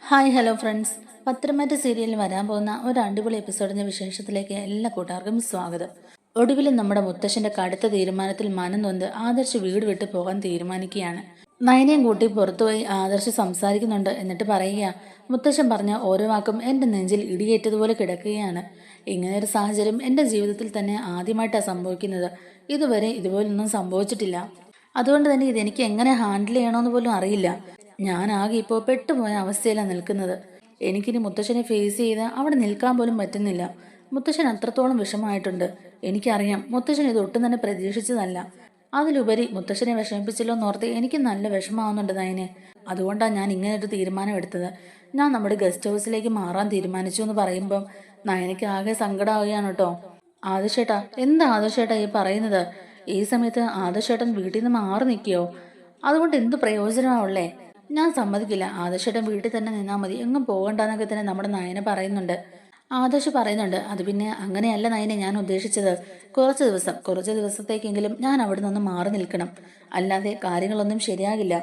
Hi hello friends, പത്രമാറ്റ് സീരിയലിൽ വരാൻ പോകുന്ന ഒരു അടിപൊളി എപ്പിസോഡിന്റെ വിശേഷത്തിലേക്ക് എല്ലാ കൂട്ടുകാർക്കും സ്വാഗതം. ഒടുവിലും നമ്മുടെ മുത്തശ്ശന്റെ കടുത്ത തീരുമാനത്തിൽ മനം നൊന്ത് ആദർശ് വീട് വിട്ട് പോകാൻ തീരുമാനിക്കുകയാണ്. നയനയും കൂട്ടി പുറത്തുപോയി ആദർശ് സംസാരിക്കുന്നുണ്ട്. എന്നിട്ട് പറയുക, മുത്തശ്ശൻ പറഞ്ഞ ഓരോ വാക്കും എന്റെ നെഞ്ചിൽ ഇടിയേറ്റതുപോലെ കിടക്കുകയാണ്. ഇങ്ങനെയൊരു സാഹചര്യം എന്റെ ജീവിതത്തിൽ തന്നെ ആദ്യമായിട്ടാണ് സംഭവിക്കുന്നത്. ഇതുവരെ ഇതുപോലൊന്നും സംഭവിച്ചിട്ടില്ല. അതുകൊണ്ട് തന്നെ ഇതെനിക്ക് എങ്ങനെ ഹാൻഡിൽ ചെയ്യണമെന്ന് പോലും അറിയില്ല. ഞാൻ ആകെ ഇപ്പോൾ പെട്ടുപോയ അവസ്ഥയിലാണ് നിൽക്കുന്നത്. എനിക്കിനി മുത്തശ്ശനെ ഫേസ് ചെയ്ത് അവിടെ നിൽക്കാൻ പോലും പറ്റുന്നില്ല. മുത്തശ്ശൻ അത്രത്തോളം വിഷമമായിട്ടുണ്ട്. എനിക്കറിയാം മുത്തശ്ശൻ ഇത് ഒട്ടും തന്നെ പ്രതീക്ഷിച്ചതല്ല. അതിലുപരി മുത്തശ്ശനെ വിഷമിപ്പിച്ചല്ലോ എന്നോർത്ത് എനിക്ക് നല്ല വിഷമാവുന്നുണ്ട് നയനെ. അതുകൊണ്ടാണ് ഞാൻ ഇങ്ങനെ ഒരു തീരുമാനം എടുത്തത്. ഞാൻ നമ്മുടെ ഗസ്റ്റ് ഹൗസിലേക്ക് മാറാൻ തീരുമാനിച്ചു എന്ന് പറയുമ്പം നയനയ്ക്ക് ആകെ സങ്കടമാവുകയാണ് കേട്ടോ. ആദർശേട്ടാ, എന്താ ആദർശേട്ടാ ഈ പറയുന്നത്? ഈ സമയത്ത് ആദർശേട്ടൻ വീട്ടിൽ നിന്ന് മാറി നിൽക്കുകയോ? അതുകൊണ്ട് എന്ത് പ്രയോജനമാവുള്ളേ? ഞാൻ സമ്മതിക്കില്ല. ആദർശേട്ടൻ വീട്ടിൽ തന്നെ നിന്നാൽ മതി, എങ്ങും പോകണ്ടെന്നൊക്കെ തന്നെ നമ്മുടെ നയന പറയുന്നുണ്ട്. ആദർശ് പറയുന്നുണ്ട്, അത് പിന്നെ അങ്ങനെയല്ല നയനെ ഞാൻ ഉദ്ദേശിച്ചത്. കുറച്ച് ദിവസത്തേക്കെങ്കിലും ഞാൻ അവിടെ നിന്ന് മാറി നിൽക്കണം. അല്ലാതെ കാര്യങ്ങളൊന്നും ശരിയാകില്ല.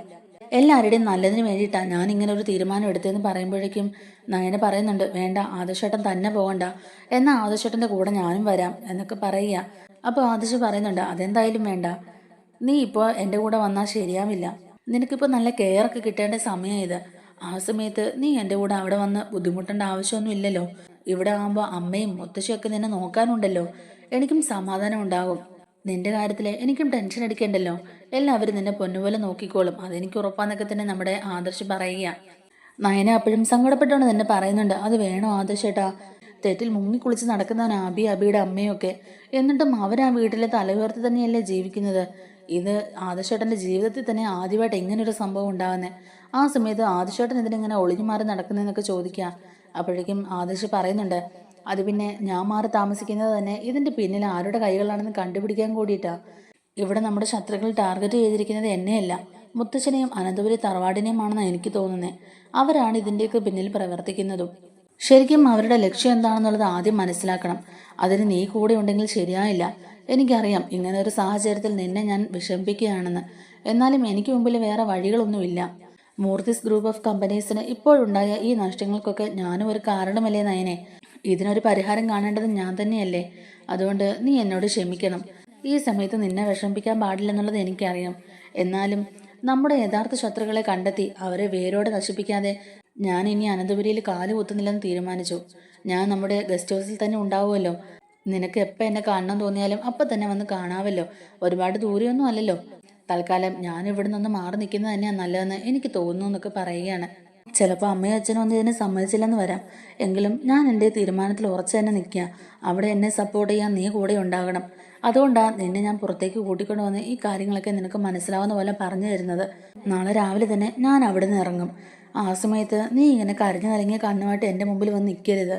എല്ലാവരുടെയും നല്ലതിന് വേണ്ടിയിട്ടാണ് ഞാൻ ഇങ്ങനെ ഒരു തീരുമാനം എടുത്തതെന്ന് പറയുമ്പോഴേക്കും നയന പറയുന്നുണ്ട്, വേണ്ട, ആദർശേട്ടൻ തന്നെ പോകണ്ട, എന്നാൽ ആദർശേട്ടൻ്റെ കൂടെ ഞാനും വരാം എന്നൊക്കെ പറയുക. അപ്പോൾ ആദർശ് പറയുന്നുണ്ട്, അതെന്തായാലും വേണ്ട, നീ ഇപ്പോൾ എൻ്റെ കൂടെ വന്നാൽ ശരിയാവില്ല. നിനക്കിപ്പോൾ നല്ല കെയർ ഒക്കെ കിട്ടേണ്ട സമയമായത്. ആ സമയത്ത് നീ എൻ്റെ കൂടെ അവിടെ വന്ന് ബുദ്ധിമുട്ടേണ്ട ആവശ്യമൊന്നും ഇല്ലല്ലോ. ഇവിടെ ആകുമ്പോൾ അമ്മയും മുത്തശ്ശിയൊക്കെ നിന്നെ നോക്കാനുണ്ടല്ലോ. എനിക്കും സമാധാനം ഉണ്ടാകും. നിന്റെ കാര്യത്തിൽ എനിക്കും ടെൻഷൻ അടിക്കണ്ടല്ലോ. എല്ലാവരും നിന്നെ പൊന്നുപോലെ നോക്കിക്കോളും, അതെനിക്ക് ഉറപ്പാന്നൊക്കെ തന്നെ നമ്മുടെ ആദർശ് പറയുക. നയന അപ്പോഴും സങ്കടപ്പെട്ടോണ്ട് തന്നെ പറയുന്നുണ്ട്, അത് വേണോ ആദർശേട്ടാ? തെറ്റിൽ മുങ്ങിക്കുളിച്ച് നടക്കുന്നവൻ അബിയുടെ അമ്മയൊക്കെ. എന്നിട്ടും അവരാ വീട്ടിലെ തലയുയർത്തി തന്നെയല്ലേ ജീവിക്കുന്നത്. ഇത് ആദർശേട്ടൻ്റെ ജീവിതത്തിൽ തന്നെ ആദ്യമായിട്ട് എങ്ങനൊരു സംഭവം ഉണ്ടാകുന്നത്. ആ സമയത്ത് ആദർശേട്ടൻ ഇതിനെങ്ങനെ ഒളിഞ്ഞു മാറി നടക്കുന്നതെന്നൊക്കെ ചോദിക്കുക. അപ്പോഴേക്കും ആദർശ് പറയുന്നുണ്ട്, അത് പിന്നെ ഞാൻ മാറി താമസിക്കുന്നത് തന്നെ ഇതിൻ്റെ പിന്നിൽ ആരുടെ കൈകളാണെന്ന് കണ്ടുപിടിക്കാൻ കൂടിയിട്ടാ. ഇവിടെ നമ്മുടെ ശത്രുക്കൾ ടാർഗറ്റ് ചെയ്തിരിക്കുന്നത് എന്നെയല്ല, മുത്തച്ഛനെയും അനന്തപുരി തറവാടിനെയുമാണെന്നാണ് എനിക്ക് തോന്നുന്നത്. അവരാണ് ഇതിൻ്റെയൊക്കെ പിന്നിൽ പ്രവർത്തിക്കുന്നതും. ശരിക്കും അവരുടെ ലക്ഷ്യം എന്താണെന്നുള്ളത് ആദ്യം മനസ്സിലാക്കണം. അതിന് നീ കൂടെ ഉണ്ടെങ്കിൽ ശരിയായില്ല. എനിക്കറിയാം ഇങ്ങനെ ഒരു സാഹചര്യത്തിൽ നിന്നെ ഞാൻ വിഷമിപ്പിക്കുകയാണെന്ന്. എന്നാലും എനിക്ക് മുമ്പിൽ വേറെ വഴികളൊന്നുമില്ല. മൂർത്തിസ് ഗ്രൂപ്പ് ഓഫ് കമ്പനീസിന് ഇപ്പോഴുണ്ടായ ഈ നഷ്ടങ്ങൾക്കൊക്കെ ഞാനും ഒരു കാരണമല്ലേ നയനെ. ഇതിനൊരു പരിഹാരം കാണേണ്ടത് ഞാൻ തന്നെയല്ലേ. അതുകൊണ്ട് നീ എന്നോട് ക്ഷമിക്കണം. ഈ സമയത്ത് നിന്നെ വിഷമിപ്പിക്കാൻ പാടില്ലെന്നുള്ളത് എനിക്കറിയാം. എന്നാലും നമ്മുടെ യഥാർത്ഥ ശത്രുക്കളെ കണ്ടെത്തി അവരെ വേരോടെ നശിപ്പിക്കാതെ ഞാൻ ഇനി അനന്തപുരിയിൽ കാല് കുത്തുന്നില്ലെന്ന് തീരുമാനിച്ചു. ഞാൻ നമ്മുടെ ഗസ്റ്റ് ഹൗസിൽ തന്നെ ഉണ്ടാവുമല്ലോ. നിനക്ക് എപ്പോൾ എന്നെ കാണണം തോന്നിയാലും അപ്പം തന്നെ വന്ന് കാണാമല്ലോ. ഒരുപാട് ദൂരെയൊന്നും അല്ലല്ലോ. തൽക്കാലം ഞാൻ ഇവിടെ നിന്ന് മാറി നിൽക്കുന്നത് തന്നെയാണ് നല്ലതെന്ന് എനിക്ക് തോന്നുന്നു എന്നൊക്കെ പറയുകയാണ്. ചിലപ്പോൾ അമ്മയും അച്ഛനും ഒന്നും ഇതിനെ സമ്മതിച്ചില്ലെന്ന് വരാം. എങ്കിലും ഞാൻ എൻ്റെ തീരുമാനത്തിൽ ഉറച്ചു തന്നെ നിൽക്കുക. അവിടെ എന്നെ സപ്പോർട്ട് ചെയ്യാൻ നീ കൂടെ ഉണ്ടാകണം. അതുകൊണ്ടാണ് നിന്നെ ഞാൻ പുറത്തേക്ക് കൂട്ടിക്കൊണ്ട് വന്ന് ഈ കാര്യങ്ങളൊക്കെ നിനക്ക് മനസ്സിലാവുന്ന പോലെ പറഞ്ഞു തരുന്നത്. നാളെ രാവിലെ തന്നെ ഞാൻ അവിടെ നിന്ന് ഇറങ്ങും. ആ സമയത്ത് നീ ഇങ്ങനെ കരഞ്ഞു കലങ്ങിയ കണ്ണുമായിട്ട് എൻ്റെ മുമ്പിൽ വന്ന് നിൽക്കരുത്.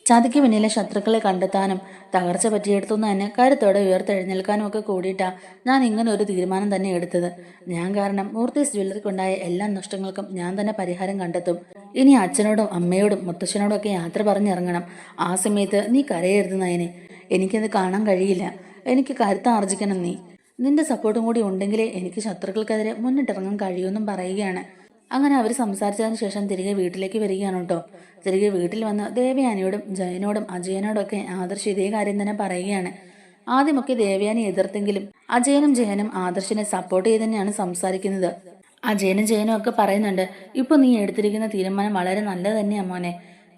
ചതിക്ക് പിന്നിലെ ശത്രുക്കളെ കണ്ടെത്താനും തകർച്ച പറ്റിയെടുത്തുനിന്ന് തന്നെ കരുത്തോടെ ഉയർത്തെഴുന്നേൽക്കാനും ഒക്കെ കൂടിയിട്ടാണ് ഞാൻ ഇങ്ങനെ ഒരു തീരുമാനം തന്നെ എടുത്തത്. ഞാൻ കാരണം മൂർത്തീസ് ജ്വല്ലറിക്കുണ്ടായ എല്ലാ നഷ്ടങ്ങൾക്കും ഞാൻ തന്നെ പരിഹാരം കണ്ടെത്തും. ഇനി അച്ഛനോടും അമ്മയോടും മുത്തശ്ശനോടും ഒക്കെ യാത്ര പറഞ്ഞിറങ്ങണം. ആ സമയത്ത് നീ കരയരുത് നയനെ. എനിക്കത് കാണാൻ കഴിയില്ല. എനിക്ക് കരുത്താർജിക്കണം. നിന്റെ സപ്പോർട്ടും കൂടി ഉണ്ടെങ്കിലേ എനിക്ക് ശത്രുക്കൾക്കെതിരെ മുന്നിട്ടിറങ്ങാൻ കഴിയുമെന്നും പറയുകയാണ്. അങ്ങനെ അവർ സംസാരിച്ചതിന് ശേഷം തിരികെ വീട്ടിലേക്ക് വരികയാണ് കേട്ടോ. തിരികെ വീട്ടിൽ വന്ന് ദേവയാനിയോടും ജയനോടും അജയനോടും ഒക്കെ ആദർശ് ഇതേ കാര്യം തന്നെ പറയുകയാണ്. ആദ്യമൊക്കെ ദേവയാനി എതിർത്തെങ്കിലും അജയനും ജയനും ആദർശിനെ സപ്പോർട്ട് ചെയ്ത് തന്നെയാണ് സംസാരിക്കുന്നത്. അജയനും ജയനും ഒക്കെ പറയുന്നുണ്ട്, ഇപ്പൊ നീ എടുത്തിരിക്കുന്ന തീരുമാനം വളരെ നല്ലത് തന്നെയാണ് മോനെ.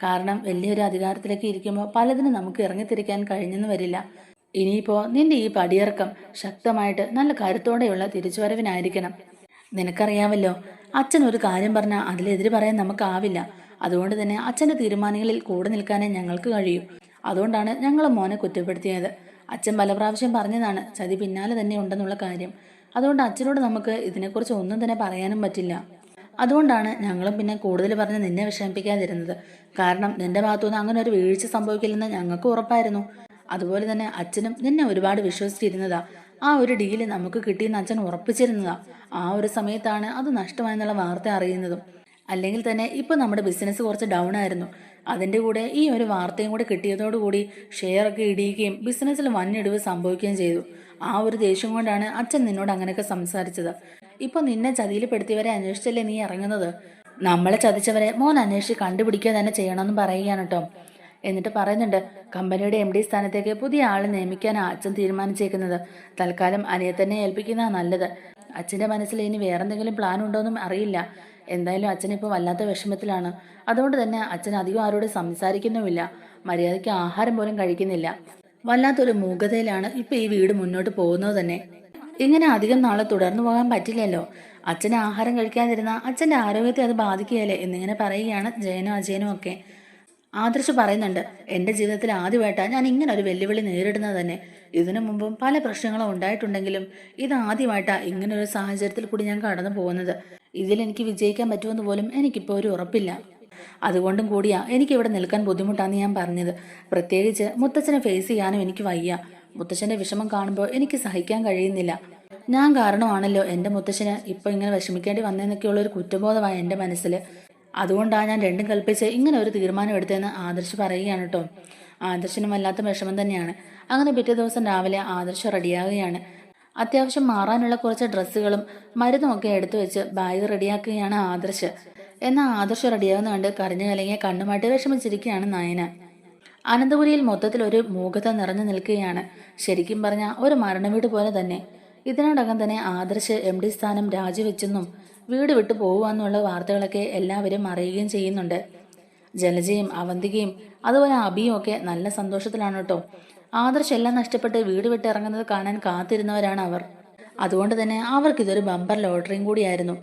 കാരണം വലിയൊരു അധികാരത്തിലേക്ക് ഇരിക്കുമ്പോൾ പലതിനും നമുക്ക് ഇറങ്ങിത്തിരിക്കാൻ കഴിഞ്ഞെന്ന് വരില്ല. ഇനിയിപ്പോ നിന്റെ ഈ പടിയിറക്കം ശക്തമായിട്ട് നല്ല കരുത്തോടെയുള്ള തിരിച്ചുവരവിനായിരിക്കണം. നിനക്കറിയാമല്ലോ, അച്ഛൻ ഒരു കാര്യം പറഞ്ഞാൽ അതിലെതിര് പറയാൻ നമുക്കാവില്ല. അതുകൊണ്ട് തന്നെ അച്ഛൻ്റെ തീരുമാനങ്ങളിൽ കൂടെ നിൽക്കാനേ ഞങ്ങൾക്ക് കഴിയൂ. അതുകൊണ്ടാണ് ഞങ്ങൾ മോനെ കുറ്റപ്പെടുത്തിയത്. അച്ഛൻ പല പ്രാവശ്യം പറഞ്ഞതാണ് ചതി പിന്നാലെ തന്നെ ഉണ്ടെന്നുള്ള കാര്യം. അതുകൊണ്ട് അച്ഛനോട് നമുക്ക് ഇതിനെക്കുറിച്ച് ഒന്നും തന്നെ പറയാനും പറ്റില്ല. അതുകൊണ്ടാണ് ഞങ്ങളും പിന്നെ കൂടുതൽ പറഞ്ഞ് നിന്നെ വിഷമിപ്പിക്കാതിരുന്നത്. കാരണം നിന്റെ ഭാഗത്തുനിന്ന് അങ്ങനെ ഒരു വീഴ്ച സംഭവിക്കില്ലെന്ന് ഞങ്ങൾക്ക് ഉറപ്പായിരുന്നു. അതുപോലെ തന്നെ അച്ഛനും നിന്നെ ഒരുപാട് വിശ്വസിച്ചിരുന്നതാ. ആ ഒരു ഡീല് നമുക്ക് കിട്ടിയെന്ന് അച്ഛൻ ഉറപ്പിച്ചിരുന്നതാ. ആ ഒരു സമയത്താണ് അത് നഷ്ടമായെന്നുള്ള വാർത്ത അറിയുന്നതും. അല്ലെങ്കിൽ തന്നെ ഇപ്പൊ നമ്മുടെ ബിസിനസ് കുറച്ച് ഡൗൺ ആയിരുന്നു. അതിൻ്റെ കൂടെ ഈ ഒരു വാർത്തയും കൂടെ കിട്ടിയതോടുകൂടി ഷെയറൊക്കെ ഇടിയുകയും ബിസിനസ്സിൽ വന്നിടിവ് സംഭവിക്കുകയും ചെയ്തു. ആ ഒരു ദേഷ്യം കൊണ്ടാണ് അച്ഛൻ നിന്നോട് അങ്ങനെയൊക്കെ സംസാരിച്ചത്. ഇപ്പൊ നിന്നെ ചതിയിൽ പെടുത്തിയവരെ അന്വേഷിച്ചല്ലേ നീ ഇറങ്ങുന്നത്. നമ്മളെ ചതിച്ചവരെ മോൻ അന്വേഷിച്ച് കണ്ടുപിടിക്കുക തന്നെ ചെയ്യണമെന്ന് പറയുകയാണ് കേട്ടോ. എന്നിട്ട് പറയുന്നുണ്ട്, കമ്പനിയുടെ MD സ്ഥാനത്തേക്ക് പുതിയ ആളെ നിയമിക്കാനാണ് അച്ഛൻ തീരുമാനിച്ചേക്കുന്നത്. തൽക്കാലം അനിയത്തന്നെ ഏൽപ്പിക്കുന്നതാണ് നല്ലത്. അച്ഛൻ്റെ മനസ്സിൽ ഇനി വേറെന്തെങ്കിലും പ്ലാൻ ഉണ്ടോയെന്നും അറിയില്ല. എന്തായാലും അച്ഛനിപ്പോൾ വല്ലാത്ത വിഷമത്തിലാണ്. അതുകൊണ്ട് തന്നെ അച്ഛൻ അധികം ആരോട് സംസാരിക്കുന്നുമില്ല. മര്യാദയ്ക്ക് ആഹാരം പോലും കഴിക്കുന്നില്ല. വല്ലാത്തൊരു മൂകതയിലാണ് ഇപ്പം ഈ വീട് മുന്നോട്ട് പോകുന്നത് തന്നെ. ഇങ്ങനെ അധികം നാളെ തുടർന്നു പോകാൻ പറ്റില്ലല്ലോ. അച്ഛന് ആഹാരം കഴിക്കാതിരുന്ന അച്ഛൻ്റെ ആരോഗ്യത്തെ അത് ബാധിക്കുകയല്ലേ എന്നിങ്ങനെ പറയുകയാണ് ജയനും അജയനും ഒക്കെ. ആദർശ് പറയുന്നുണ്ട്, എൻ്റെ ജീവിതത്തിൽ ആദ്യമായിട്ടാണ് ഞാൻ ഇങ്ങനെ ഒരു വെല്ലുവിളി നേരിടുന്നത് തന്നെ. ഇതിനു മുമ്പും പല പ്രശ്നങ്ങളും ഉണ്ടായിട്ടുണ്ടെങ്കിലും ഇത് ആദ്യമായിട്ടാണ് ഇങ്ങനെ ഒരു സാഹചര്യത്തിൽ കൂടി ഞാൻ കടന്നു പോകുന്നത്. ഇതിലെനിക്ക് വിജയിക്കാൻ പറ്റുമെന്ന് പോലും എനിക്കിപ്പോൾ ഒരു ഉറപ്പില്ല. അതുകൊണ്ടും കൂടിയാ എനിക്കിവിടെ നിൽക്കാൻ ബുദ്ധിമുട്ടാന്ന് ഞാൻ പറഞ്ഞത്. പ്രത്യേകിച്ച് മുത്തച്ഛനെ ഫേസ് ചെയ്യാനും എനിക്ക് വയ്യ. മുത്തച്ഛൻ്റെ വിഷമം കാണുമ്പോൾ എനിക്ക് സഹിക്കാൻ കഴിയുന്നില്ല. ഞാൻ കാരണമാണല്ലോ എൻ്റെ മുത്തച്ഛന് ഇപ്പോൾ ഇങ്ങനെ വിഷമിക്കേണ്ടി വന്നതെന്നൊക്കെയുള്ള ഒരു കുറ്റബോധമായ എൻ്റെ മനസ്സിൽ. അതുകൊണ്ടാണ് ഞാൻ രണ്ടും കൽപ്പിച്ച് ഇങ്ങനെ ഒരു തീരുമാനം എടുത്തതെന്ന് ആദർശ് പറയുകയാണ് കേട്ടോ. ആദർശിനും വല്ലാത്ത വിഷമം തന്നെയാണ്. അങ്ങനെ പിറ്റേ ദിവസം രാവിലെ ആദർശ് റെഡിയാകുകയാണ്. അത്യാവശ്യം മാറാനുള്ള കുറച്ച് ഡ്രസ്സുകളും മരുന്നും ഒക്കെ എടുത്തു വെച്ച് ബാഗ് റെഡിയാക്കുകയാണ് ആദർശ്. എന്നാൽ ആദർശ് റെഡിയാകുന്ന കണ്ട് കരഞ്ഞു കലങ്ങിയ കണ്ണുമായിട്ട് വിഷമിച്ചിരിക്കുകയാണ് നയന. അനന്തപുരിയിൽ മൊത്തത്തിൽ ഒരു മൂകത നിറഞ്ഞു നിൽക്കുകയാണ്. ശരിക്കും പറഞ്ഞാൽ ഒരു മരണവീട് പോലെ തന്നെ. ഇതിനോടകം തന്നെ ആദർശ് MD സ്ഥാനം രാജിവെച്ചെന്നും വീട് വിട്ടു പോകുവാന്നുള്ള വാർത്തകളൊക്കെ എല്ലാവരും അറിയുകയും ചെയ്യുന്നുണ്ട്. ജലജയും അവന്തികയും അതുപോലെ അബിയും ഒക്കെ നല്ല സന്തോഷത്തിലാണ് കേട്ടോ. ആദർശ് എല്ലാം നഷ്ടപ്പെട്ട് വീട് വിട്ട് ഇറങ്ങുന്നത് കാണാൻ കാത്തിരുന്നവരാണ് അവർ. അതുകൊണ്ട് തന്നെ അവർക്കിതൊരു ബമ്പർ ലോട്ടറിയും കൂടിയായിരുന്നു.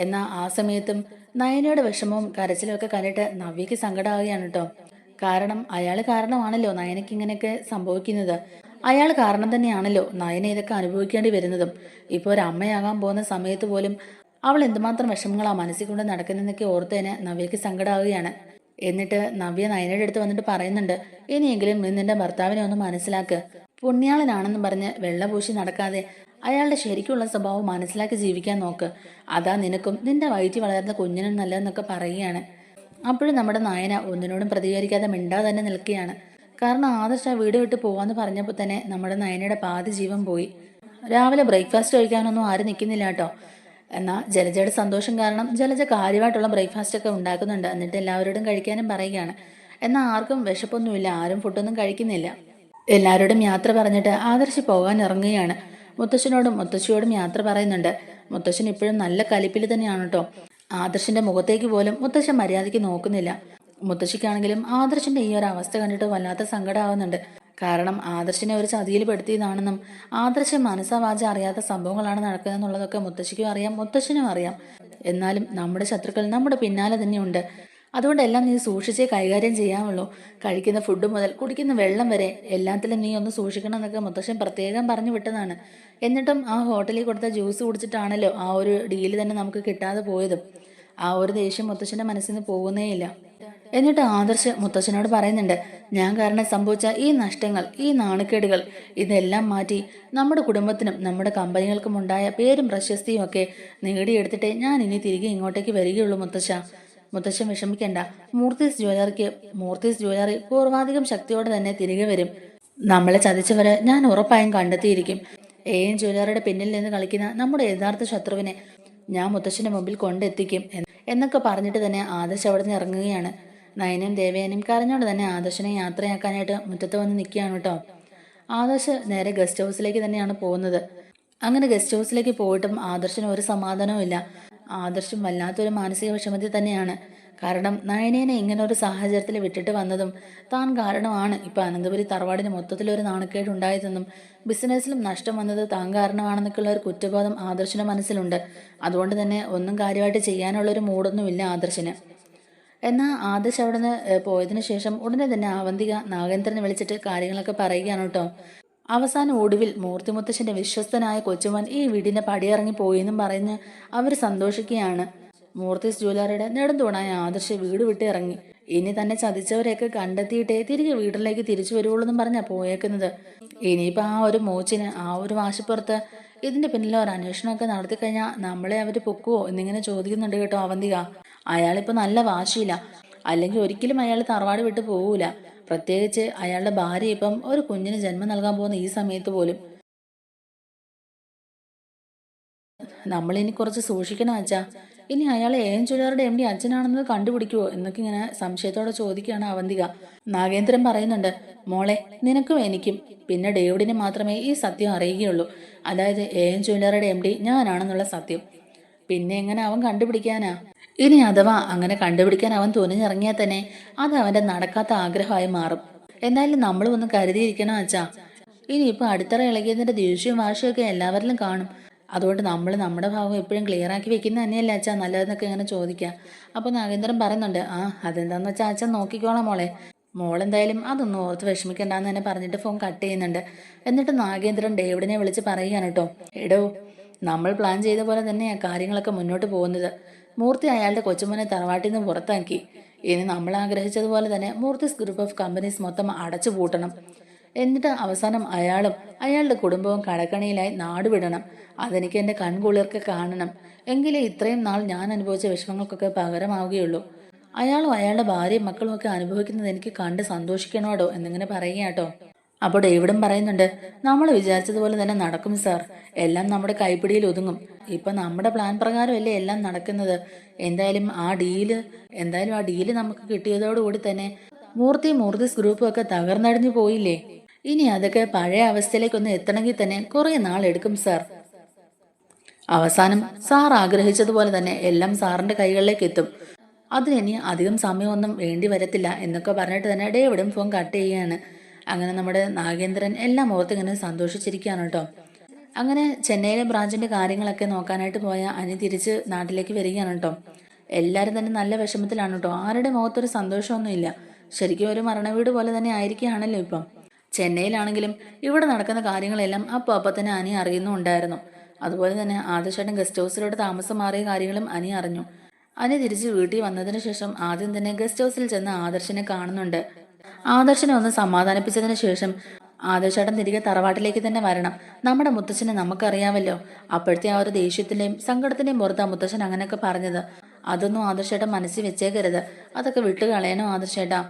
എന്നാൽ ആ സമയത്തും നയനയുടെ വിഷമവും കരച്ചിലും ഒക്കെ കണ്ടിട്ട് നവ്യയ്ക്ക് സങ്കടമാവുകയാണ് കേട്ടോ. കാരണം അയാൾ കാരണമാണല്ലോ നയനയ്ക്ക് ഇങ്ങനെയൊക്കെ സംഭവിക്കുന്നത്. അയാൾ കാരണം തന്നെയാണല്ലോ നയന ഇതൊക്കെ അനുഭവിക്കേണ്ടി വരുന്നതും. ഇപ്പോൾ ഒരു അമ്മയാകാൻ പോകുന്ന സമയത്ത് പോലും അവൾ എന്തുമാത്രം വിഷമങ്ങളാ മനസ്സിൽ കൊണ്ട് നടക്കുന്നതെന്നൊക്കെ ഓർത്തതിന് നവ്യയ്ക്ക് സങ്കടമാവുകയാണ്. എന്നിട്ട് നവ്യ നയനയുടെ അടുത്ത് വന്നിട്ട് പറയുന്നുണ്ട്, ഇനിയെങ്കിലും നീ നിന്റെ ഭർത്താവിനെ ഒന്ന് മനസ്സിലാക്ക്. പുണ്യാളനാണെന്ന് പറഞ്ഞ് വെള്ളപൂശി നടക്കാതെ അയാളുടെ ശരിക്കുള്ള സ്വഭാവം മനസ്സിലാക്കി ജീവിക്കാൻ നോക്ക്. അതാ നിനക്കും നിന്റെ വയറ്റിൽ വളർന്ന കുഞ്ഞിനും നല്ലതെന്നൊക്കെ പറയുകയാണ്. അപ്പോഴും നമ്മുടെ നയന ഒന്നിനോടും പ്രതികരിക്കാതെ മിണ്ടാതെ തന്നെ നിൽക്കുകയാണ്. കാരണം ആദർശ വീട് വിട്ട് പോവാന്ന് പറഞ്ഞപ്പോൾ തന്നെ നമ്മുടെ നയനയുടെ പാതി ജീവൻ പോയി. രാവിലെ ബ്രേക്ക്ഫാസ്റ്റ് കഴിക്കാനൊന്നും ആരും നിൽക്കുന്നില്ല കേട്ടോ. എന്നാൽ ജലജയുടെ സന്തോഷം കാരണം ജലജ കാര്യമായിട്ടുള്ള ബ്രേക്ക്ഫാസ്റ്റ് ഒക്കെ ഉണ്ടാക്കുന്നുണ്ട്. എന്നിട്ട് എല്ലാവരോടും കഴിക്കാനും പറയുകയാണ്. എന്നാൽ ആർക്കും വിശപ്പൊന്നുമില്ല. ആരും ഫുഡൊന്നും കഴിക്കുന്നില്ല. എല്ലാവരോടും യാത്ര പറഞ്ഞിട്ട് ആദർശ് പോകാൻ ഇറങ്ങുകയാണ്. മുത്തശ്ശനോടും മുത്തശ്ശിയോടും യാത്ര പറയുന്നുണ്ട്. മുത്തശ്ശൻ ഇപ്പോഴും നല്ല കലിപ്പിൽ തന്നെയാണ് കേട്ടോ. ആദർശിന്റെ മുഖത്തേക്ക് പോലും മുത്തശ്ശൻ മര്യാദയ്ക്ക് നോക്കുന്നില്ല. മുത്തശ്ശിക്കാണെങ്കിലും ആദർശിന്റെ ഈ ഒരു അവസ്ഥ കണ്ടിട്ട് വല്ലാത്ത സങ്കടമാവുന്നുണ്ട്. കാരണം ആദർശിനെ ഒരു ചതിയിൽ പെടുത്തിയതാണെന്നും ആദർശം മനസ്സാവാച അറിയാത്ത സംഭവങ്ങളാണ് നടക്കുന്നതെന്നുള്ളതൊക്കെ മുത്തശ്ശിക്കും അറിയാം, മുത്തശ്ശനും അറിയാം. എന്നാലും നമ്മുടെ ശത്രുക്കൾ നമ്മുടെ പിന്നാലെ തന്നെയുണ്ട്. അതുകൊണ്ട് എല്ലാം നീ സൂക്ഷിച്ചേ കൈകാര്യം ചെയ്യാവുള്ളൂ. കഴിക്കുന്ന ഫുഡ് മുതൽ കുടിക്കുന്ന വെള്ളം വരെ എല്ലാത്തിലും നീ ഒന്ന് സൂക്ഷിക്കണം എന്നൊക്കെ മുത്തശ്ശൻ പ്രത്യേകം പറഞ്ഞു വിട്ടതാണ്. എന്നിട്ടും ആ ഹോട്ടലിൽ കൊടുത്ത ജ്യൂസ് കുടിച്ചിട്ടാണല്ലോ ആ ഒരു ഡീല് തന്നെ നമുക്ക് കിട്ടാതെ പോയതും. ആ ഒരു ദേഷ്യം മുത്തശ്ശൻ്റെ മനസ്സിൽ നിന്ന് പോകുന്നേയില്ല. എന്നിട്ട് ആദർശ് മുത്തശ്ശനോട് പറയുന്നുണ്ട്, ഞാൻ കാരണം സംഭവിച്ച ഈ നഷ്ടങ്ങൾ, ഈ നാണക്കേടുകൾ ഇതെല്ലാം മാറ്റി നമ്മുടെ കുടുംബത്തിനും നമ്മുടെ കമ്പനികൾക്കും ഉണ്ടായ പേരും പ്രശസ്തിയും ഒക്കെ നേടിയെടുത്തിട്ടേ ഞാൻ ഇനി തിരികെ ഇങ്ങോട്ടേക്ക് വരികയുള്ളൂ മുത്തശ്ശ. മുത്തശ്ശൻ വിഷമിക്കേണ്ട. മൂർത്തീസ് ജ്വല്ലറി പൂർവാധികം ശക്തിയോടെ തന്നെ തിരികെ വരും. നമ്മളെ ചതിച്ചവരെ ഞാൻ ഉറപ്പായും കണ്ടെത്തിയിരിക്കും. AM ജ്വല്ലറിയുടെ പിന്നിൽ നിന്ന് കളിക്കുന്ന നമ്മുടെ യഥാർത്ഥ ശത്രുവിനെ ഞാൻ മുത്തശ്ശന്റെ മുമ്പിൽ കൊണ്ടെത്തിക്കും എന്നൊക്കെ പറഞ്ഞിട്ട് തന്നെ ആദർശ് അവിടെ നിന്ന് ഇറങ്ങുകയാണ്. നയനും ദേവയാനും കരഞ്ഞോണ്ട് തന്നെ ആദർശനെ യാത്രയാക്കാനായിട്ട് മുറ്റത്ത് വന്ന് നിൽക്കുകയാണ് കേട്ടോ. ആദർശ് നേരെ ഗസ്റ്റ് ഹൗസിലേക്ക് തന്നെയാണ് പോകുന്നത്. അങ്ങനെ ഗസ്റ്റ് ഹൗസിലേക്ക് പോയിട്ടും ആദർശന് ഒരു സമാധാനവും ഇല്ല. ആദർശം വല്ലാത്തൊരു മാനസിക വിഷമത്തിൽ തന്നെയാണ്. കാരണം നയനേനെ ഇങ്ങനെ ഒരു സാഹചര്യത്തിൽ വിട്ടിട്ട് വന്നതും താൻ കാരണമാണ് ഇപ്പം അനന്തപുരി തറവാടിന് മൊത്തത്തിലൊരു നാണക്കേട് ഉണ്ടായതെന്നും ബിസിനസ്സിലും നഷ്ടം വന്നത് താൻ കാരണമാണെന്നൊക്കെയുള്ള ഒരു കുറ്റബോധം ആദർശിന്റെ മനസ്സിലുണ്ട്. അതുകൊണ്ട് തന്നെ ഒന്നും കാര്യമായിട്ട് ചെയ്യാനുള്ളൊരു മൂഡൊന്നുമില്ല ആദർശിന്. എന്നാൽ ആദർശ് അവിടെ നിന്ന് പോയതിനു ശേഷം ഉടനെ തന്നെ അവന്തിക നാഗേന്ദ്രനെ വിളിച്ചിട്ട് കാര്യങ്ങളൊക്കെ പറയുകയാണ് കേട്ടോ. അവസാനം ഒടുവിൽ മൂർത്തിമുത്തശ്ശന്റെ വിശ്വസ്തനായ കൊച്ചുമോൻ ഈ വീടിന്റെ പടിയിറങ്ങി പോയെന്നും പറഞ്ഞ് അവർ സന്തോഷിക്കുകയാണ്. മൂർത്തീസ് ജ്വല്ലറിയുടെ നെടുന്തൂണായ ആദർശ് വീട് വിട്ട് ഇറങ്ങി. ഇനി തന്നെ ചതിച്ചവരെയൊക്കെ കണ്ടെത്തിയിട്ടേ തിരികെ വീട്ടിലേക്ക് തിരിച്ചു വരുവുള്ളൂ എന്നും പറഞ്ഞാ പോയേക്കുന്നത്. ഇനിയിപ്പോൾ ആ ഒരു മോച്ചിന്, ആ ഒരു വാശിപ്പുറത്ത് ഇതിന്റെ പിന്നിലെ ഒരു അന്വേഷണമൊക്കെ നടത്തി കഴിഞ്ഞാൽ നമ്മളെ അവര് പൊക്കുവോ എന്നിങ്ങനെ ചോദിക്കുന്നുണ്ട് കേട്ടോ അവന്തിക. അയാളിപ്പോൾ നല്ല വാശിയില്ല. അല്ലെങ്കിൽ ഒരിക്കലും അയാൾ തറവാട് വിട്ട് പോകൂല. പ്രത്യേകിച്ച് അയാളുടെ ഭാര്യ ഇപ്പം ഒരു കുഞ്ഞിന് ജന്മം നൽകാൻ പോകുന്ന ഈ സമയത്ത് പോലും. നമ്മളിനി കുറച്ച് സൂക്ഷിക്കണം അച്ഛാ. ഇനി അയാൾ എൻ ചുരിദാറുടെ എം ഡി അച്ഛനാണെന്നത് കണ്ടുപിടിക്കുവോ എന്നൊക്കെ ഇങ്ങനെ സംശയത്തോടെ ചോദിക്കുകയാണ് അവന്തിക. നാഗേന്ദ്രൻ പറയുന്നുണ്ട്, മോളെ നിനക്കും എനിക്കും പിന്നെ ഡേവിഡിനെ മാത്രമേ ഈ സത്യം അറിയുകയുള്ളൂ. അതായത് എൻ ചുരിദാറുടെ എം ഡി ഞാനാണെന്നുള്ള സത്യം. പിന്നെ എങ്ങനെ അവൻ കണ്ടുപിടിക്കാനാ? ഇനി അഥവാ അങ്ങനെ കണ്ടുപിടിക്കാൻ അവൻ തുനിഞ്ഞിറങ്ങിയാൽ തന്നെ അത് അവന്റെ നടക്കാത്ത ആഗ്രഹമായി മാറും. എന്തായാലും നമ്മളും ഒന്ന് കരുതിയിരിക്കണം അച്ഛാ. ഇനിയിപ്പോൾ അടിത്തറ ഇളകിയതിന്റെ ദേഷ്യവും വാശിയൊക്കെ എല്ലാവരിലും കാണും. അതുകൊണ്ട് നമ്മൾ നമ്മുടെ ഭാഗം എപ്പോഴും ക്ലിയർ ആക്കി വെക്കുന്നത് തന്നെയല്ലേ അച്ഛാ നല്ലതെന്നൊക്കെ ഇങ്ങനെ ചോദിക്കാം. അപ്പോൾ നാഗേന്ദ്രൻ പറയുന്നുണ്ട്, ആ അതെന്താന്ന് വെച്ചാൽ അച്ഛൻ നോക്കിക്കോളാം മോളെ. മോളെന്തായാലും അതൊന്നും ഓർത്ത് വിഷമിക്കണ്ടെന്ന് തന്നെ പറഞ്ഞിട്ട് ഫോൺ കട്ട് ചെയ്യുന്നുണ്ട്. എന്നിട്ട് നാഗേന്ദ്രൻ ഡേവിഡിനെ വിളിച്ച് പറയുകയാണ് കേട്ടോ, എടോ നമ്മൾ പ്ലാൻ ചെയ്ത പോലെ തന്നെയാണ് കാര്യങ്ങളൊക്കെ മുന്നോട്ട് പോകുന്നത്. മൂർത്തി അയാളുടെ കൊച്ചുമോനെ തറവാട്ടിൽ നിന്ന് പുറത്താക്കി. ഇനി നമ്മൾ ആഗ്രഹിച്ചതുപോലെ തന്നെ മൂർത്തിസ് ഗ്രൂപ്പ് ഓഫ് കമ്പനീസ് മൊത്തം അടച്ചു പൂട്ടണം. എന്നിട്ട് അവസാനം അയാളും അയാളുടെ കുടുംബവും കടക്കണിയിലായി നാടുവിടണം. അതെനിക്ക് എൻ്റെ കൺകുളിർക്ക് കാണണം. എങ്കിലേ ഇത്രയും നാൾ ഞാൻ അനുഭവിച്ച വിഷമങ്ങൾക്കൊക്കെ പകരമാവുകയുള്ളൂ. അയാളും അയാളുടെ ഭാര്യയും മക്കളും ഒക്കെ അനുഭവിക്കുന്നത് എനിക്ക് കണ്ട് സന്തോഷിക്കണോടോ എന്നിങ്ങനെ പറയുക കേട്ടോ. അപ്പോൾ ഡേവിഡും പറയുന്നുണ്ട്, നമ്മൾ വിചാരിച്ചതുപോലെ തന്നെ നടക്കും സാർ. എല്ലാം നമ്മുടെ കൈപ്പിടിയിൽ ഒതുങ്ങും. ഇപ്പൊ നമ്മുടെ പ്ലാൻ പ്രകാരമല്ലേ എല്ലാം നടക്കുന്നത്. എന്തായാലും ആ ഡീല് നമുക്ക് കിട്ടിയതോടുകൂടി തന്നെ മൂർത്തിസ് ഗ്രൂപ്പും ഒക്കെ തകർന്നടിഞ്ഞു പോയില്ലേ. ഇനി അതൊക്കെ പഴയ അവസ്ഥയിലേക്കൊന്ന് എത്തണമെങ്കിൽ തന്നെ കുറെ നാൾ എടുക്കും സാർ. അവസാനം സാർ ആഗ്രഹിച്ചതുപോലെ തന്നെ എല്ലാം സാറിന്റെ കൈകളിലേക്ക് എത്തും. അതിനി അധികം സമയമൊന്നും വേണ്ടി വരത്തില്ല എന്നൊക്കെ പറഞ്ഞിട്ട് തന്നെ ഡേവിഡും ഫോൺ കട്ട് ചെയ്യുകയാണ്. അങ്ങനെ നമ്മുടെ നാഗേന്ദ്രൻ എല്ലാം ഓർത്തിങ്ങനെ സന്തോഷിച്ചിരിക്കുകയാണ് കേട്ടോ. അങ്ങനെ ചെന്നൈയിലെ ബ്രാഞ്ചിന്റെ കാര്യങ്ങളൊക്കെ നോക്കാനായിട്ട് പോയ അനി തിരിച്ച് നാട്ടിലേക്ക് വരികയാണ് കേട്ടോ. എല്ലാവരും തന്നെ നല്ല വിഷമത്തിലാണ് കേട്ടോ. ആരുടെ മുഖത്തൊരു സന്തോഷമൊന്നുമില്ല. ശരിക്കും ഒരു മരണവീട് പോലെ തന്നെ ആയിരിക്കുകയാണല്ലോ ഇപ്പം. ചെന്നൈയിലാണെങ്കിലും ഇവിടെ നടക്കുന്ന കാര്യങ്ങളെല്ലാം അപ്പം തന്നെ അനി അറിയുന്നുണ്ടായിരുന്നു. അതുപോലെ തന്നെ ആദർശേട്ടൻ ഗസ്റ്റ് ഹൗസിലോട്ട് താമസം മാറിയ കാര്യങ്ങളും അനി അറിഞ്ഞു. അനി തിരിച്ച് വീട്ടിൽ വന്നതിന് ശേഷം ആദ്യം തന്നെ ഗസ്റ്റ് ഹൗസിൽ ചെന്ന് ആദർശിനെ കാണുന്നുണ്ട്. ആദർശനെ ഒന്ന് സമാധാനിപ്പിച്ചതിന് ശേഷം, ആദർശേട്ടൻ തിരികെ തറവാട്ടിലേക്ക് തന്നെ വരണം. നമ്മുടെ മുത്തച്ഛനെ നമുക്കറിയാമല്ലോ. അപ്പോഴത്തെ ആ ഒരു ദേഷ്യത്തിന്റെയും സങ്കടത്തിന്റെയും പുറത്താ മുത്തച്ഛൻ അങ്ങനെയൊക്കെ പറഞ്ഞത്. അതൊന്നും ആദർശേട്ടൻ മനസ്സിൽ വെച്ചേക്കരുത്. അതൊക്കെ വിട്ട് കളയണം ആദർശേട്ടാ.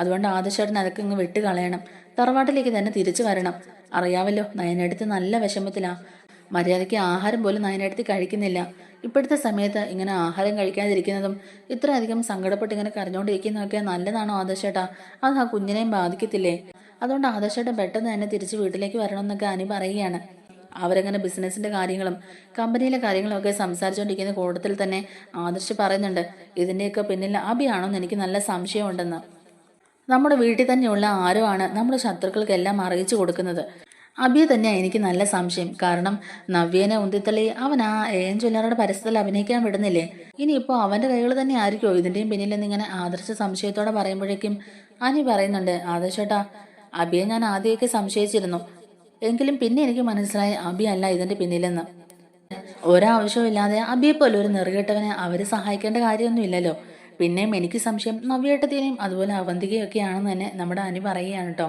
അതുകൊണ്ട് ആദർശേട്ടൻ അതൊക്കെ ഇങ്ങ് വിട്ട് കളയണം. തറവാട്ടിലേക്ക് തന്നെ തിരിച്ചു വരണം. അറിയാമല്ലോ, നയനെടുത്ത് നല്ല വിഷമത്തിലാ. മര്യാദയ്ക്ക് ആഹാരം പോലും നയനെടുത്ത് കഴിക്കുന്നില്ല. ഇപ്പോഴത്തെ സമയത്ത് ഇങ്ങനെ ആഹാരം കഴിക്കാതിരിക്കുന്നതും ഇത്രയധികം സങ്കടപ്പെട്ട് ഇങ്ങനെ കരഞ്ഞുകൊണ്ടിരിക്കുന്നതൊക്കെ നല്ലതാണോ ആദർശേട്ടാ? അത് ആ കുഞ്ഞിനെയും ബാധിക്കത്തില്ലേ? അതുകൊണ്ട് ആദർശേട്ടൻ പെട്ടെന്ന് തന്നെ തിരിച്ച് വീട്ടിലേക്ക് വരണമെന്നൊക്കെ അനി പറയുകയാണ്. അവരങ്ങനെ ബിസിനസിന്റെ കാര്യങ്ങളും കമ്പനിയിലെ കാര്യങ്ങളും ഒക്കെ സംസാരിച്ചുകൊണ്ടിരിക്കുന്ന കൂട്ടത്തിൽ തന്നെ ആദർശ് പറയുന്നുണ്ട്, ഇതിന്റെയൊക്കെ പിന്നിൽ അഭിയാണോന്ന് എനിക്ക് നല്ല സംശയമുണ്ടെന്ന്. നമ്മുടെ വീട്ടിൽ തന്നെയുള്ള ആരോ ആണ് നമ്മുടെ ശത്രുക്കൾക്കെല്ലാം അറിയിച്ചു കൊടുക്കുന്നത്. അഭിയെ തന്നെയാണ് എനിക്ക് നല്ല സംശയം. കാരണം നവ്യേനെ ഉന്തിത്തള്ളി അവൻ ആ എൻ ജ്വല്ലറുടെ പരസ്യത്തിൽ അഭിനയിക്കാൻ വിടുന്നില്ലേ? ഇനിയിപ്പോൾ അവന്റെ കൈകൾ തന്നെ ആയിരിക്കോ ഇതിന്റെയും പിന്നിലെന്നിങ്ങനെ ആദർശ സംശയത്തോടെ പറയുമ്പോഴേക്കും അനി പറയുന്നുണ്ട്, ആദർശേട്ടാ അഭിയെ ഞാൻ ആദ്യമൊക്കെ സംശയിച്ചിരുന്നു. എങ്കിലും പിന്നെ എനിക്ക് മനസ്സിലായി അഭി അല്ല ഇതിന്റെ പിന്നിലെന്ന്. ഒരാവശ്യമില്ലാതെ അഭിയെപ്പോലെ ഒരു നെറുകെട്ടവനെ അവര് സഹായിക്കേണ്ട കാര്യമൊന്നുമില്ലല്ലോ. പിന്നെയും എനിക്ക് സംശയം നവ്യേട്ടത്തിനെയും അതുപോലെ അവന്തികയൊക്കെയാണെന്ന് തന്നെ നമ്മുടെ അനി പറയുകയാണ് കേട്ടോ.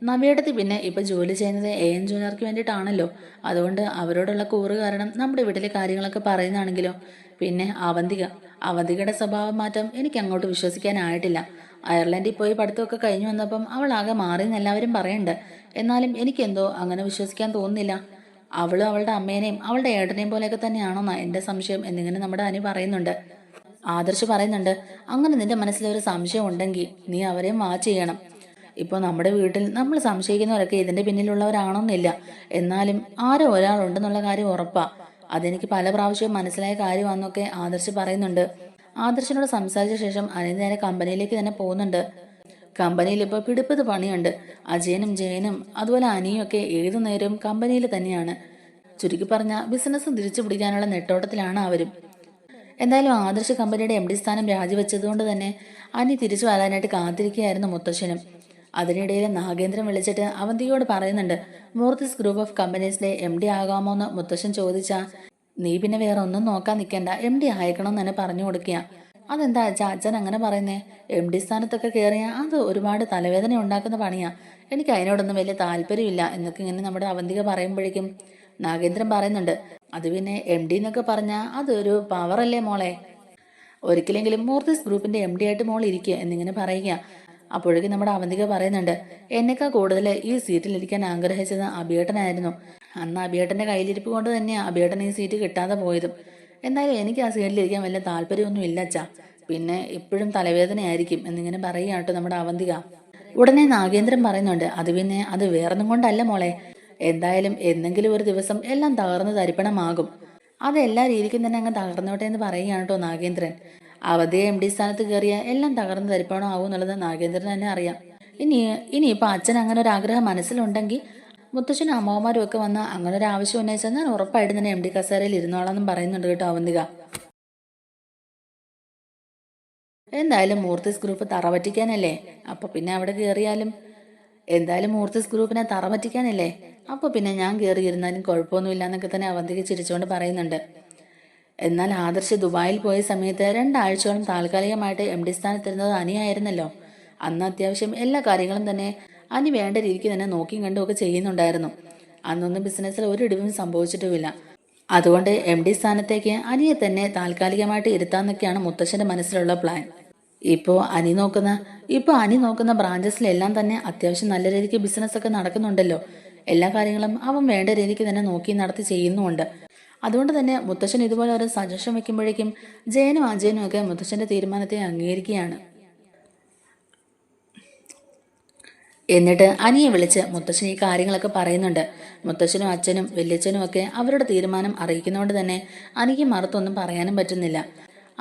നവ്യേട്ടത്തി പിന്നെ ഇപ്പൊ ജോലി ചെയ്യുന്നത് എൻ ജ്വല്ലർക്ക് വേണ്ടിയിട്ടാണല്ലോ. അതുകൊണ്ട് അവരോടുള്ള കൂറ് കാരണം നമ്മുടെ വീട്ടിലെ കാര്യങ്ങളൊക്കെ പറയുന്നതാണെങ്കിലോ. പിന്നെ അവന്തികയുടെ സ്വഭാവ മാറ്റം എനിക്ക് അങ്ങോട്ട് വിശ്വസിക്കാനായിട്ടില്ല. അയർലൻഡിൽ പോയി പഠിത്തമൊക്കെ കഴിഞ്ഞു വന്നപ്പം അവൾ ആകെ മാറിയെന്ന് എല്ലാവരും പറയുന്നുണ്ട്. എന്നാലും എനിക്കെന്തോ അങ്ങനെ വിശ്വസിക്കാൻ തോന്നുന്നില്ല. അവളും അവളുടെ അമ്മേനെയും അവളുടെ ഏട്ടനെയും പോലെയൊക്കെ തന്നെയാണോന്നാ എന്റെ സംശയം എന്നിങ്ങനെ നമ്മുടെ അനി പറയുന്നുണ്ട്. ആദർശ് പറയുന്നുണ്ട്, അങ്ങനെ നിന്റെ മനസ്സിലൊരു സംശയം ഉണ്ടെങ്കിൽ നീ അവരെയും വാച്ച് ചെയ്യണം. ഇപ്പോൾ നമ്മുടെ വീട്ടിൽ നമ്മൾ സംശയിക്കുന്നവരൊക്കെ ഇതിന്റെ പിന്നിലുള്ളവരാണോന്നില്ല. എന്നാലും ആരോ ഒരാളുണ്ടെന്നുള്ള കാര്യം ഉറപ്പാ. അതെനിക്ക് പല പ്രാവശ്യവും മനസ്സിലായ കാര്യമാണെന്നൊക്കെ ആദർശ് പറയുന്നുണ്ട്. ആദർശിനോട് സംസാരിച്ച ശേഷം അനി നേരെ കമ്പനിയിലേക്ക് തന്നെ പോകുന്നുണ്ട്. കമ്പനിയിൽ ഇപ്പോൾ പിടിപ്പത് പണിയുണ്ട്. അജയനും ജയനും അതുപോലെ അനിയും ഒക്കെ ഏതു നേരവും കമ്പനിയിൽ തന്നെയാണ്. ചുരുക്കി പറഞ്ഞ ബിസിനസ് തിരിച്ചു പിടിക്കാനുള്ള നെട്ടോട്ടത്തിലാണ് അവരും. എന്തായാലും ആദർശ് കമ്പനിയുടെ MD സ്ഥാനം രാജിവെച്ചതുകൊണ്ട് തന്നെ അനി തിരിച്ചു വരാനായിട്ട് കാത്തിരിക്കുകയായിരുന്നു മുത്തശ്ശനും. അതിനിടയിൽ നാഗേന്ദ്രൻ വിളിച്ചിട്ട് അവന്തിയോട് പറയുന്നുണ്ട്, മൂർത്തിസ് ഗ്രൂപ്പ് ഓഫ് കമ്പനീസിലെ MD ആകാമോന്ന് മുത്തശ്ശൻ ചോദിച്ചാ നീ പിന്നെ വേറെ ഒന്നും നോക്കാൻ നിൽക്കേണ്ട, MD ആയിക്കണമെന്ന് തന്നെ പറഞ്ഞു കൊടുക്കുക. അതെന്താ അച്ഛാ അച്ഛൻ അങ്ങനെ പറയുന്നേ? MD സ്ഥാനത്തൊക്കെ കയറിയാ അത് ഒരുപാട് തലവേദന ഉണ്ടാക്കുന്ന പണിയാ. എനിക്ക് അതിനോടൊന്നും വലിയ താല്പര്യമില്ല എന്നൊക്കെ ഇങ്ങനെ നമ്മുടെ അവന്തിക പറയുമ്പോഴേക്കും നാഗേന്ദ്രൻ പറയുന്നുണ്ട്, അത് പിന്നെ MD എന്നൊക്കെ പറഞ്ഞാ അതൊരു പവറല്ലേ മോളെ. ഒരിക്കലെങ്കിലും മൂർത്തിസ് ഗ്രൂപ്പിന്റെ MD ആയിട്ട് മോൾ ഇരിക്കുക എന്നിങ്ങനെ പറയുക. അപ്പോഴേക്കും നമ്മുടെ അവന്തിക പറയുന്നുണ്ട്, എന്നെക്കാൾ കൂടുതൽ ഈ സീറ്റിലിരിക്കാൻ ആഗ്രഹിച്ചത് അഭിയേട്ടനായിരുന്നു. അന്ന് അഭിയേട്ടന്റെ കയ്യിലിരിപ്പ് കൊണ്ട് തന്നെയാണ് അഭിയേട്ടൻ ഈ സീറ്റ് കിട്ടാതെ പോയതും. എന്തായാലും എനിക്ക് ആ സീനിലിരിക്കാൻ വലിയ താല്പര്യമൊന്നും ഇല്ല അച്ഛാ. പിന്നെ ഇപ്പോഴും തലവേദനയായിരിക്കും എന്നിങ്ങനെ പറയുകയാട്ടോ നമ്മുടെ അവന്തിക. ഉടനെ നാഗേന്ദ്രൻ പറയുന്നുണ്ട്, അത് പിന്നെ അത് വേറൊന്നും കൊണ്ടല്ല മോളെ. എന്തായാലും എന്തെങ്കിലും ഒരു ദിവസം എല്ലാം തകർന്ന് തരിപ്പണമാകും. അത് എല്ലാ രീതിക്കും തന്നെ അങ്ങ് തകർന്നോട്ടെ എന്ന് പറയുകയാണ് കേട്ടോ നാഗേന്ദ്രൻ. അവധിയെ MD സ്ഥാനത്ത് കയറിയ എല്ലാം തകർന്ന് തരിപ്പണമാവും എന്നുള്ളത് നാഗേന്ദ്രൻ തന്നെ അറിയാം. ഇനിയിപ്പോൾ അച്ഛൻ അങ്ങനെ ഒരു ആഗ്രഹം മനസ്സിലുണ്ടെങ്കിൽ മുത്തശ്ശനും അമ്മമാരും ഒക്കെ വന്ന് അങ്ങനെ ഒരു ആവശ്യം ഉന്നയിച്ചാൽ ഞാൻ ഉറപ്പായിട്ട് തന്നെ MD കസേരയിൽ ഇരുന്നോളാന്നും പറയുന്നുണ്ട് കേട്ടോ അവന്തിക. എന്തായാലും മൂർത്തിസ് ഗ്രൂപ്പ് തറ പറ്റിക്കാനല്ലേ, അപ്പൊ പിന്നെ അവിടെ കയറിയാലും എന്തായാലും മൂർത്തിസ് ഗ്രൂപ്പിനെ തറ പറ്റിക്കാനല്ലേ, അപ്പൊ പിന്നെ ഞാൻ കയറിയിരുന്നാലും കുഴപ്പമൊന്നുമില്ല എന്നൊക്കെ തന്നെ അവന്തിക ചിരിച്ചുകൊണ്ട് പറയുന്നുണ്ട്. എന്നാൽ ആദർശ് ദുബായിൽ പോയ സമയത്ത് 2 ആഴ്ചയോളം താൽക്കാലികമായിട്ട് MD സ്ഥാനത്തിരുന്നത് അനിയായിരുന്നല്ലോ. അന്ന് അത്യാവശ്യം എല്ലാ കാര്യങ്ങളും തന്നെ അനി വേണ്ട രീതിക്ക് തന്നെ നോക്കിയും കണ്ടും ഒക്കെ ചെയ്യുന്നുണ്ടായിരുന്നു. അന്നൊന്നും ബിസിനസ്സിൽ ഒരു ഇടിവും സംഭവിച്ചിട്ടുമില്ല. അതുകൊണ്ട് MD സ്ഥാനത്തേക്ക് അനിയെ തന്നെ താൽക്കാലികമായിട്ട് ഇരുത്താന്നൊക്കെയാണ് മുത്തശ്ശന്റെ മനസ്സിലുള്ള പ്ലാൻ. ഇപ്പോൾ അനി നോക്കുന്ന ബ്രാഞ്ചസിലെല്ലാം തന്നെ അത്യാവശ്യം നല്ല രീതിക്ക് ബിസിനസ് ഒക്കെ നടക്കുന്നുണ്ടല്ലോ. എല്ലാ കാര്യങ്ങളും അവൻ വേണ്ട രീതിക്ക് തന്നെ നോക്കി നടത്തി ചെയ്യുന്നുമുണ്ട്. അതുകൊണ്ട് തന്നെ മുത്തശ്ശൻ ഇതുപോലെ ഒരു സജഷൻ വെക്കുമ്പോഴേക്കും ജയനും അജയനും ഒക്കെ മുത്തശ്ശന്റെ തീരുമാനത്തെ അംഗീകരിക്കുകയാണ്. എന്നിട്ട് അനിയെ വിളിച്ച് മുത്തശ്ശൻ ഈ കാര്യങ്ങളൊക്കെ പറയുന്നുണ്ട്. മുത്തശ്ശനും അച്ഛനും വല്യച്ഛനും ഒക്കെ അവരുടെ തീരുമാനം അറിയിക്കുന്നതുകൊണ്ട് തന്നെ അനിക്ക് മറുത്തൊന്നും പറയാനും പറ്റുന്നില്ല.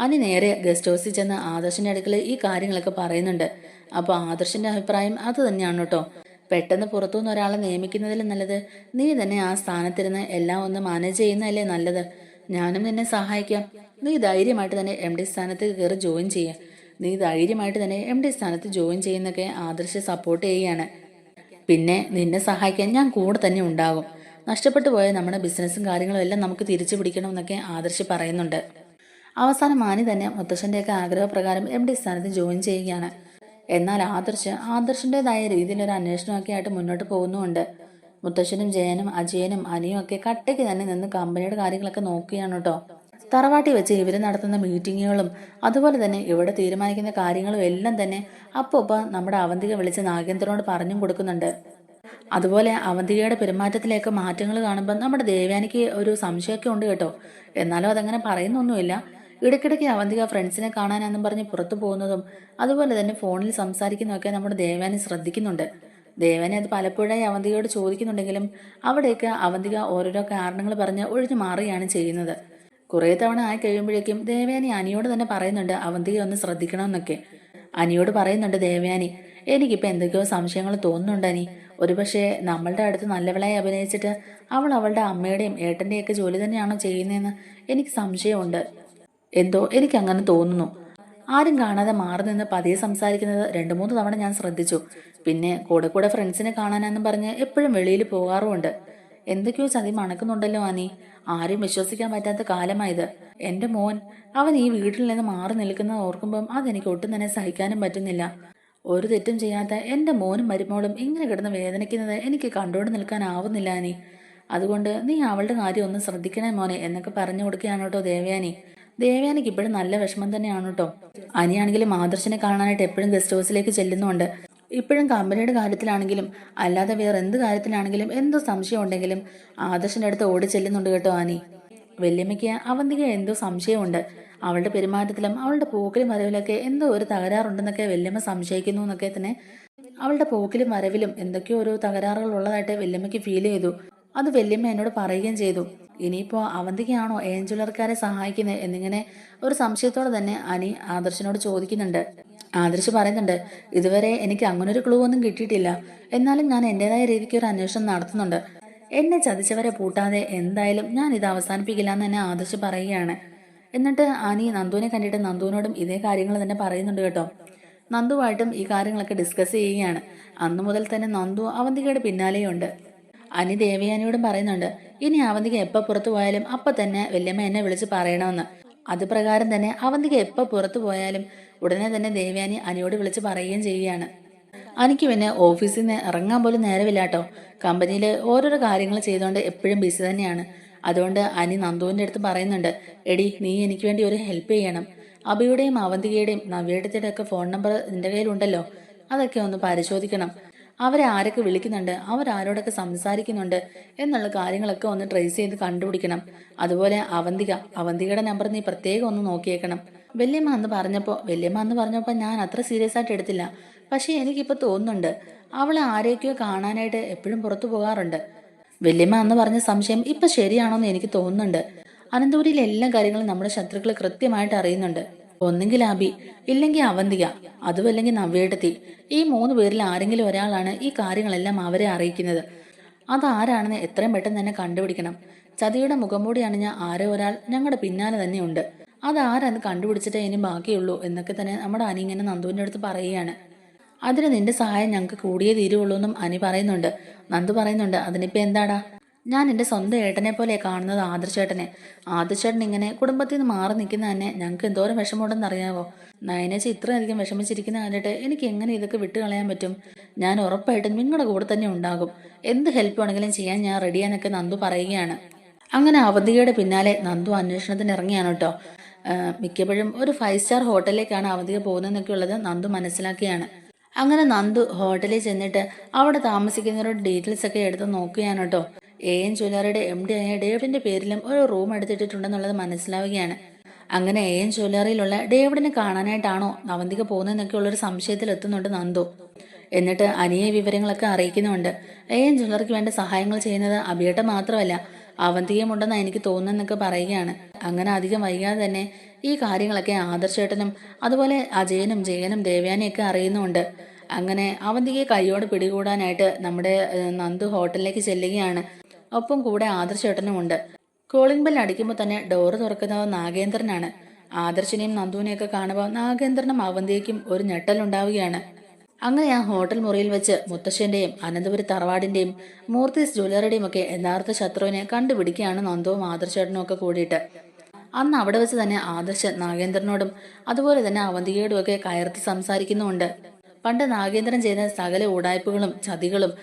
അനി നേരെ ഗസ്റ്റ് ഹൗസിൽ ചെന്ന് ആദർശിന്റെ അടുക്കൽ ഈ കാര്യങ്ങളൊക്കെ പറയുന്നുണ്ട്. അപ്പോൾ ആദർശിന്റെ അഭിപ്രായം അത് തന്നെയാണ് കേട്ടോ. പെട്ടെന്ന് പുറത്തുനിന്ന് ഒരാളെ നിയമിക്കുന്നതിലും നല്ലത് നീ തന്നെ ആ സ്ഥാനത്തിരുന്ന് എല്ലാം ഒന്ന് മാനേജ് ചെയ്യുന്നതല്ലേ നല്ലത്. ഞാനും നിന്നെ സഹായിക്കാം. നീ ധൈര്യമായിട്ട് തന്നെ MD സ്ഥാനത്ത് കയറി ജോയിൻ ചെയ്യുക. നീ ധൈര്യമായിട്ട് തന്നെ MD സ്ഥാനത്ത് ജോയിൻ ചെയ്യുന്നൊക്കെ ആദർശ് സപ്പോർട്ട് ചെയ്യുകയാണ്. പിന്നെ നിന്നെ സഹായിക്കാൻ ഞാൻ കൂടെ തന്നെ ഉണ്ടാകും. നഷ്ടപ്പെട്ടു പോയ നമ്മുടെ ബിസിനസ്സും കാര്യങ്ങളും എല്ലാം നമുക്ക് തിരിച്ചു പിടിക്കണമെന്നൊക്കെ ആദർശ് പറയുന്നുണ്ട്. അവസാനം മാനി തന്നെ മുത്തശ്ശൻ്റെയൊക്കെ ആഗ്രഹപ്രകാരം MD സ്ഥാനത്ത് ജോയിൻ ചെയ്യുകയാണ്. എന്നാൽ ആദർശിൻ്റെതായ രീതിയിലൊരു അന്വേഷണമൊക്കെ ആയിട്ട് മുന്നോട്ട് പോകുന്നുമുണ്ട്. മുത്തശ്ശനും ജയനും അജയനും അനിയും ഒക്കെ കട്ടയ്ക്ക് തന്നെ നിന്ന് കമ്പനിയുടെ കാര്യങ്ങളൊക്കെ നോക്കുകയാണ് കേട്ടോ. തറവാട്ടി വെച്ച് ഇവർ നടത്തുന്ന മീറ്റിങ്ങുകളും അതുപോലെ തന്നെ ഇവിടെ തീരുമാനിക്കുന്ന കാര്യങ്ങളും എല്ലാം തന്നെ അപ്പോൾ നമ്മുടെ അവന്തിക വിളിച്ച് നാഗേന്ദ്രനോട് പറഞ്ഞും കൊടുക്കുന്നുണ്ട്. അതുപോലെ അവന്തികയുടെ പെരുമാറ്റത്തിലേക്ക് മാറ്റങ്ങൾ കാണുമ്പോൾ നമ്മുടെ ദേവയാനിക്ക് ഒരു സംശയമൊക്കെ ഉണ്ട് കേട്ടോ. എന്നാലും അതങ്ങനെ പറയുന്നൊന്നുമില്ല. ഇടയ്ക്കിടയ്ക്ക് അവന്തിക ഫ്രണ്ട്സിനെ കാണാനെന്നും പറഞ്ഞ് പുറത്തു പോകുന്നതും അതുപോലെ തന്നെ ഫോണിൽ സംസാരിക്കുന്നതൊക്കെ നമ്മുടെ ദേവയാനി ശ്രദ്ധിക്കുന്നുണ്ട്. ദേവയാനി അത് പലപ്പോഴായി അവന്തികയോട് ചോദിക്കുന്നുണ്ടെങ്കിലും അവിടേക്ക് അവന്തിക ഓരോരോ കാരണങ്ങൾ പറഞ്ഞ് ഒഴിഞ്ഞു മാറുകയാണ് ചെയ്യുന്നത്. കുറേ തവണ ആയി കഴിയുമ്പോഴേക്കും ദേവയാനി അനിയോട് തന്നെ പറയുന്നുണ്ട് അവന്തിക ഒന്ന് ശ്രദ്ധിക്കണമെന്നൊക്കെ. അനിയോട് പറയുന്നുണ്ട് ദേവയാനി, എനിക്കിപ്പോൾ എന്തൊക്കെയോ സംശയങ്ങൾ തോന്നുന്നുണ്ട് അനി. ഒരുപക്ഷെ നമ്മളുടെ അടുത്ത് നല്ലവളായി അഭിനയിച്ചിട്ട് അവൾ അവളുടെ അമ്മയുടെയും ഏട്ടൻ്റെയൊക്കെ ജോലി തന്നെയാണോ ചെയ്യുന്നതെന്ന് എനിക്ക് സംശയമുണ്ട്. എന്തോ എനിക്കങ്ങനെ തോന്നുന്നു. ആരും കാണാതെ മാറി നിന്ന് പതിയെ സംസാരിക്കുന്നത് 2-3 തവണ ഞാൻ ശ്രദ്ധിച്ചു. പിന്നെ കൂടെ ഫ്രണ്ട്സിനെ കാണാനെന്നും പറഞ്ഞ് എപ്പോഴും വെളിയിൽ പോകാറുമുണ്ട്. എന്തൊക്കെയോ ചതി മണക്കുന്നുണ്ടല്ലോ അനി. ആരും വിശ്വസിക്കാൻ പറ്റാത്ത കാലമായത്. എൻ്റെ മോൻ അവൻ ഈ വീട്ടിൽ നിന്ന് മാറി നിൽക്കുന്നത് ഓർക്കുമ്പം അതെനിക്ക് ഒട്ടും തന്നെ സഹിക്കാനും പറ്റുന്നില്ല. ഒരു തെറ്റും ചെയ്യാത്ത എൻ്റെ മോനും മരുമോളും ഇങ്ങനെ കിടന്ന് വേദനിക്കുന്നത് എനിക്ക് കണ്ടുകൊണ്ട് നിൽക്കാനാവുന്നില്ല അനി. അതുകൊണ്ട് നീ അവളുടെ കാര്യം ഒന്ന് ശ്രദ്ധിക്കണേ മോനെ എന്നൊക്കെ പറഞ്ഞു കൊടുക്കുകയാണ് കേട്ടോ ദേവയാനി. ദേവയാനിക്ക് ഇപ്പോഴും നല്ല വിഷമം തന്നെയാണ് കേട്ടോ. അനിയാണെങ്കിലും ആദർശിനെ കാണാനായിട്ട് എപ്പോഴും ഗസ്റ്റ് ഹൗസിലേക്ക് ചെല്ലുന്നുണ്ട്. ഇപ്പോഴും കമ്പനിയുടെ കാര്യത്തിലാണെങ്കിലും അല്ലാതെ വേറെ എന്ത് കാര്യത്തിലാണെങ്കിലും എന്തോ സംശയം ഉണ്ടെങ്കിലും ആദർശിന്റെ അടുത്ത് ഓടി ചെല്ലുന്നുണ്ട് കേട്ടോ അനി. വല്യമ്മയ്ക്ക് അവന്തിക എന്തോ സംശയമുണ്ട്. അവളുടെ പെരുമാറ്റത്തിലും അവളുടെ പോക്കിലും വരവിലൊക്കെ എന്തോ ഒരു തകരാറുണ്ടെന്നൊക്കെ വല്യമ്മ സംശയിക്കുന്നു എന്നൊക്കെ തന്നെ. അവളുടെ പോക്കിലും വരവിലും എന്തൊക്കെയോ ഓരോ തകരാറുകൾ ഉള്ളതായിട്ട് വല്യമ്മയ്ക്ക് ഫീൽ ചെയ്തു. അത് വല്യമ്മ എന്നോട് പറയുകയും ചെയ്തു. ഇനിയിപ്പോൾ അവന്തികയാണോ ഏഞ്ചുലർക്കാരെ സഹായിക്കുന്നത് എന്നിങ്ങനെ ഒരു സംശയത്തോടെ തന്നെ അനി ആദർശിനോട് ചോദിക്കുന്നുണ്ട്. ആദർശ് പറയുന്നുണ്ട്, ഇതുവരെ എനിക്ക് അങ്ങനൊരു ക്ലൂ ഒന്നും കിട്ടിയിട്ടില്ല. എന്നാലും ഞാൻ എൻ്റെതായ രീതിക്ക് ഒരു അന്വേഷണം നടത്തുന്നുണ്ട്. എന്നെ ചതിച്ചവരെ പൂട്ടാതെ എന്തായാലും ഞാൻ ഇത് അവസാനിപ്പിക്കില്ല എന്ന് തന്നെ ആദർശ് പറയുകയാണ്. എന്നിട്ട് അനി നന്ദുവിനെ കണ്ടിട്ട് നന്ദുവിനോടും ഇതേ കാര്യങ്ങൾ തന്നെ പറയുന്നുണ്ട് കേട്ടോ. നന്ദുവായിട്ടും ഈ കാര്യങ്ങളൊക്കെ ഡിസ്കസ് ചെയ്യുകയാണ്. അന്നു മുതൽ തന്നെ നന്ദു അവന്തികയുടെ പിന്നാലെയുണ്ട്. അനി ദേവയാനിയോടും പറയുന്നുണ്ട്, ഇനി അവന്തിക എപ്പോൾ പുറത്തു പോയാലും അപ്പം തന്നെ വല്യമ്മ എന്നെ വിളിച്ച് പറയണമെന്ന്. അത് പ്രകാരം തന്നെ അവന്തിക എപ്പോൾ പുറത്തു പോയാലും ഉടനെ തന്നെ ദേവയാനി അനിയോട് വിളിച്ച് പറയുകയും ചെയ്യുകയാണ്. അനിക്ക് പിന്നെ ഓഫീസിൽ നിന്ന് ഇറങ്ങാൻ പോലും നേരമില്ല കേട്ടോ. കമ്പനിയിൽ ഓരോരോ കാര്യങ്ങൾ ചെയ്തുകൊണ്ട് എപ്പോഴും ബിസി തന്നെയാണ്. അതുകൊണ്ട് അനി നന്ദുവിൻ്റെ അടുത്ത് പറയുന്നുണ്ട്, എടി നീ എനിക്ക് വേണ്ടി ഒരു ഹെൽപ്പ് ചെയ്യണം. അഭിയുടെയും അവന്തികയുടെയും നവ്യേട്ടത്തിയുടെ ഒക്കെ ഫോൺ നമ്പർ നിന്റെ കയ്യിലുണ്ടല്ലോ, അതൊക്കെ ഒന്ന് പരിശോധിക്കണം. അവരെ ആരൊക്കെ വിളിക്കുന്നുണ്ട്, അവരാരോടൊക്കെ സംസാരിക്കുന്നുണ്ട് എന്നുള്ള കാര്യങ്ങളൊക്കെ ഒന്ന് ട്രേസ് ചെയ്ത് കണ്ടുപിടിക്കണം. അതുപോലെ അവന്തികയുടെ നമ്പർ നീ പ്രത്യേകം ഒന്ന് നോക്കിയേക്കണം. വല്യമ്മ എന്ന് പറഞ്ഞപ്പോൾ ഞാൻ അത്ര സീരിയസ് ആയിട്ട് എടുത്തില്ല. പക്ഷേ എനിക്കിപ്പോൾ തോന്നുന്നുണ്ട് അവളെ ആരെയൊക്കെയോ കാണാനായിട്ട് എപ്പോഴും പുറത്തു പോകാറുണ്ട്. വല്യമ്മ എന്ന് പറഞ്ഞ സംശയം ഇപ്പൊ ശരിയാണോന്ന് എനിക്ക് തോന്നുന്നുണ്ട്. അനന്തപുരിയിലെ എല്ലാ കാര്യങ്ങളും നമ്മുടെ ശത്രുക്കൾ കൃത്യമായിട്ട് അറിയുന്നുണ്ട്. ഒന്നെങ്കിൽ അബി, ഇല്ലെങ്കിൽ അവന്തിക, അതുമല്ലെങ്കിൽ നവ്യേട്ടത്തി. ഈ 3 പേരിൽ ആരെങ്കിലും ഒരാളാണ് ഈ കാര്യങ്ങളെല്ലാം അവരെ അറിയിക്കുന്നത്. അതാരാണെന്ന് എത്രയും പെട്ടെന്ന് തന്നെ കണ്ടുപിടിക്കണം. ചതിയുടെ മുഖംമൂടി അണിഞ്ഞ ആരോ ഒരാൾ ഞങ്ങളുടെ പിന്നാലെ തന്നെയുണ്ട്. അതാരാന്ന് കണ്ടുപിടിച്ചിട്ടേ ഇനി ബാക്കിയുള്ളൂ എന്നൊക്കെ തന്നെ നമ്മുടെ അനി ഇങ്ങനെ നന്ദുവിൻ്റെ അടുത്ത് പറയുകയാണ്. അതിന് നിന്റെ സഹായം ഞങ്ങൾക്ക് കൂടിയേ തീരുള്ളൂ എന്നും അനി പറയുന്നുണ്ട്. നന്ദു പറയുന്നുണ്ട്, അതിനിപ്പോ എന്താടാ, ഞാൻ എൻ്റെ സ്വന്തം ഏട്ടനെ പോലെ കാണുന്നത് ആദർശേട്ടൻ ഇങ്ങനെ കുടുംബത്തിൽ നിന്ന് മാറി നിൽക്കുന്ന തന്നെ ഞങ്ങൾക്ക് എന്തോരം വിഷമമുണ്ടെന്ന് അറിയാവോ. നയനേച്ചി ഇത്രയധികം വിഷമിച്ചിരിക്കുന്ന കണ്ടിട്ട് എനിക്ക് എങ്ങനെ ഇതൊക്കെ വിട്ടു കളയാൻ പറ്റും. ഞാൻ ഉറപ്പായിട്ടും നിങ്ങളുടെ കൂടെ തന്നെ ഉണ്ടാകും. എന്ത് ഹെൽപ്പ് വേണമെങ്കിലും ചെയ്യാൻ ഞാൻ റെഡിയാന്നൊക്കെ നന്ദു പറയുകയാണ്. അങ്ങനെ അവന്തികയുടെ പിന്നാലെ നന്ദു അന്വേഷണത്തിന് ഇറങ്ങിയാണ് കേട്ടോ. മിക്കപ്പോഴും ഒരു 5 സ്റ്റാർ ഹോട്ടലിലേക്കാണ് അവന്തിക പോകുന്നതെന്നൊക്കെ ഉള്ളത് നന്ദു മനസ്സിലാക്കിയാണ്. അങ്ങനെ നന്ദു ഹോട്ടലിൽ ചെന്നിട്ട് അവിടെ താമസിക്കുന്നവരുടെ ഡീറ്റെയിൽസ് ഒക്കെ എടുത്ത് നോക്കുകയാണ് കേട്ടോ. AN ജ്വല്ലറിയുടെ MD ആയ ഡേവിഡിന്റെ പേരിലും ഒരു റൂം എടുത്തിട്ടുണ്ടെന്നുള്ളത് മനസ്സിലാവുകയാണ്. അങ്ങനെ AN ജ്വല്ലറിയിലുള്ള ഡേവിഡിനെ കാണാനായിട്ടാണോ അവന്തിക പോകുന്നതെന്നൊക്കെ ഉള്ളൊരു സംശയത്തിൽ എത്തുന്നുണ്ട് നന്ദു. എന്നിട്ട് അനിയെ വിവരങ്ങളൊക്കെ അറിയിക്കുന്നുണ്ട്. AN ജ്വല്ലറിക്ക് വേണ്ട സഹായങ്ങൾ ചെയ്യുന്നത് അഭിയേട്ട മാത്രമല്ല അവന്തികയും ഉണ്ടെന്നാണ് എനിക്ക് തോന്നുന്നതെന്നൊക്കെ പറയുകയാണ്. അങ്ങനെ അധികം വൈകാതെ തന്നെ ഈ കാര്യങ്ങളൊക്കെ ആദർശേട്ടനും അതുപോലെ അജയനും ജയനും ദേവയാനിയൊക്കെ അറിയുന്നുണ്ട്. അങ്ങനെ അവന്തികയെ കൈയോട് പിടികൂടാനായിട്ട് നമ്മുടെ നന്ദു ഹോട്ടലിലേക്ക് ചെല്ലുകയാണ്. ഒപ്പം കൂടെ ആദർശേട്ടനും ഉണ്ട്. കോളിംഗ് ബെൽ അടിക്കുമ്പോൾ തന്നെ ഡോറ് തുറക്കുന്നത് നാഗേന്ദ്രനാണ്. ആദർശിനെയും നന്ദുവിനെയൊക്കെ കാണുമ്പോൾ നാഗേന്ദ്രനും അവന്തികയ്ക്കും ഒരു ഞെട്ടലുണ്ടാവുകയാണ്. അങ്ങനെ ആ ഹോട്ടൽ മുറിയിൽ വെച്ച് മുത്തശ്ശന്റെയും അനന്തപുരി തറവാടിന്റെയും മൂർത്തീസ് ജ്വല്ലറിയുടെയും ഒക്കെ യഥാർത്ഥ ശത്രുവിനെ കണ്ടുപിടിക്കുകയാണ് നന്ദുവും ആദർശേട്ടനും ഒക്കെ കൂടിയിട്ട്. അന്ന് അവിടെ വെച്ച് തന്നെ ആദർശ് നാഗേന്ദ്രനോടും അതുപോലെ തന്നെ അവന്തികയോടും ഒക്കെ കയർത്തി സംസാരിക്കുന്നുമുണ്ട്. പണ്ട് നാഗേന്ദ്രൻ ചെയ്ത സകല ഉടായ്പകളും ചതികളും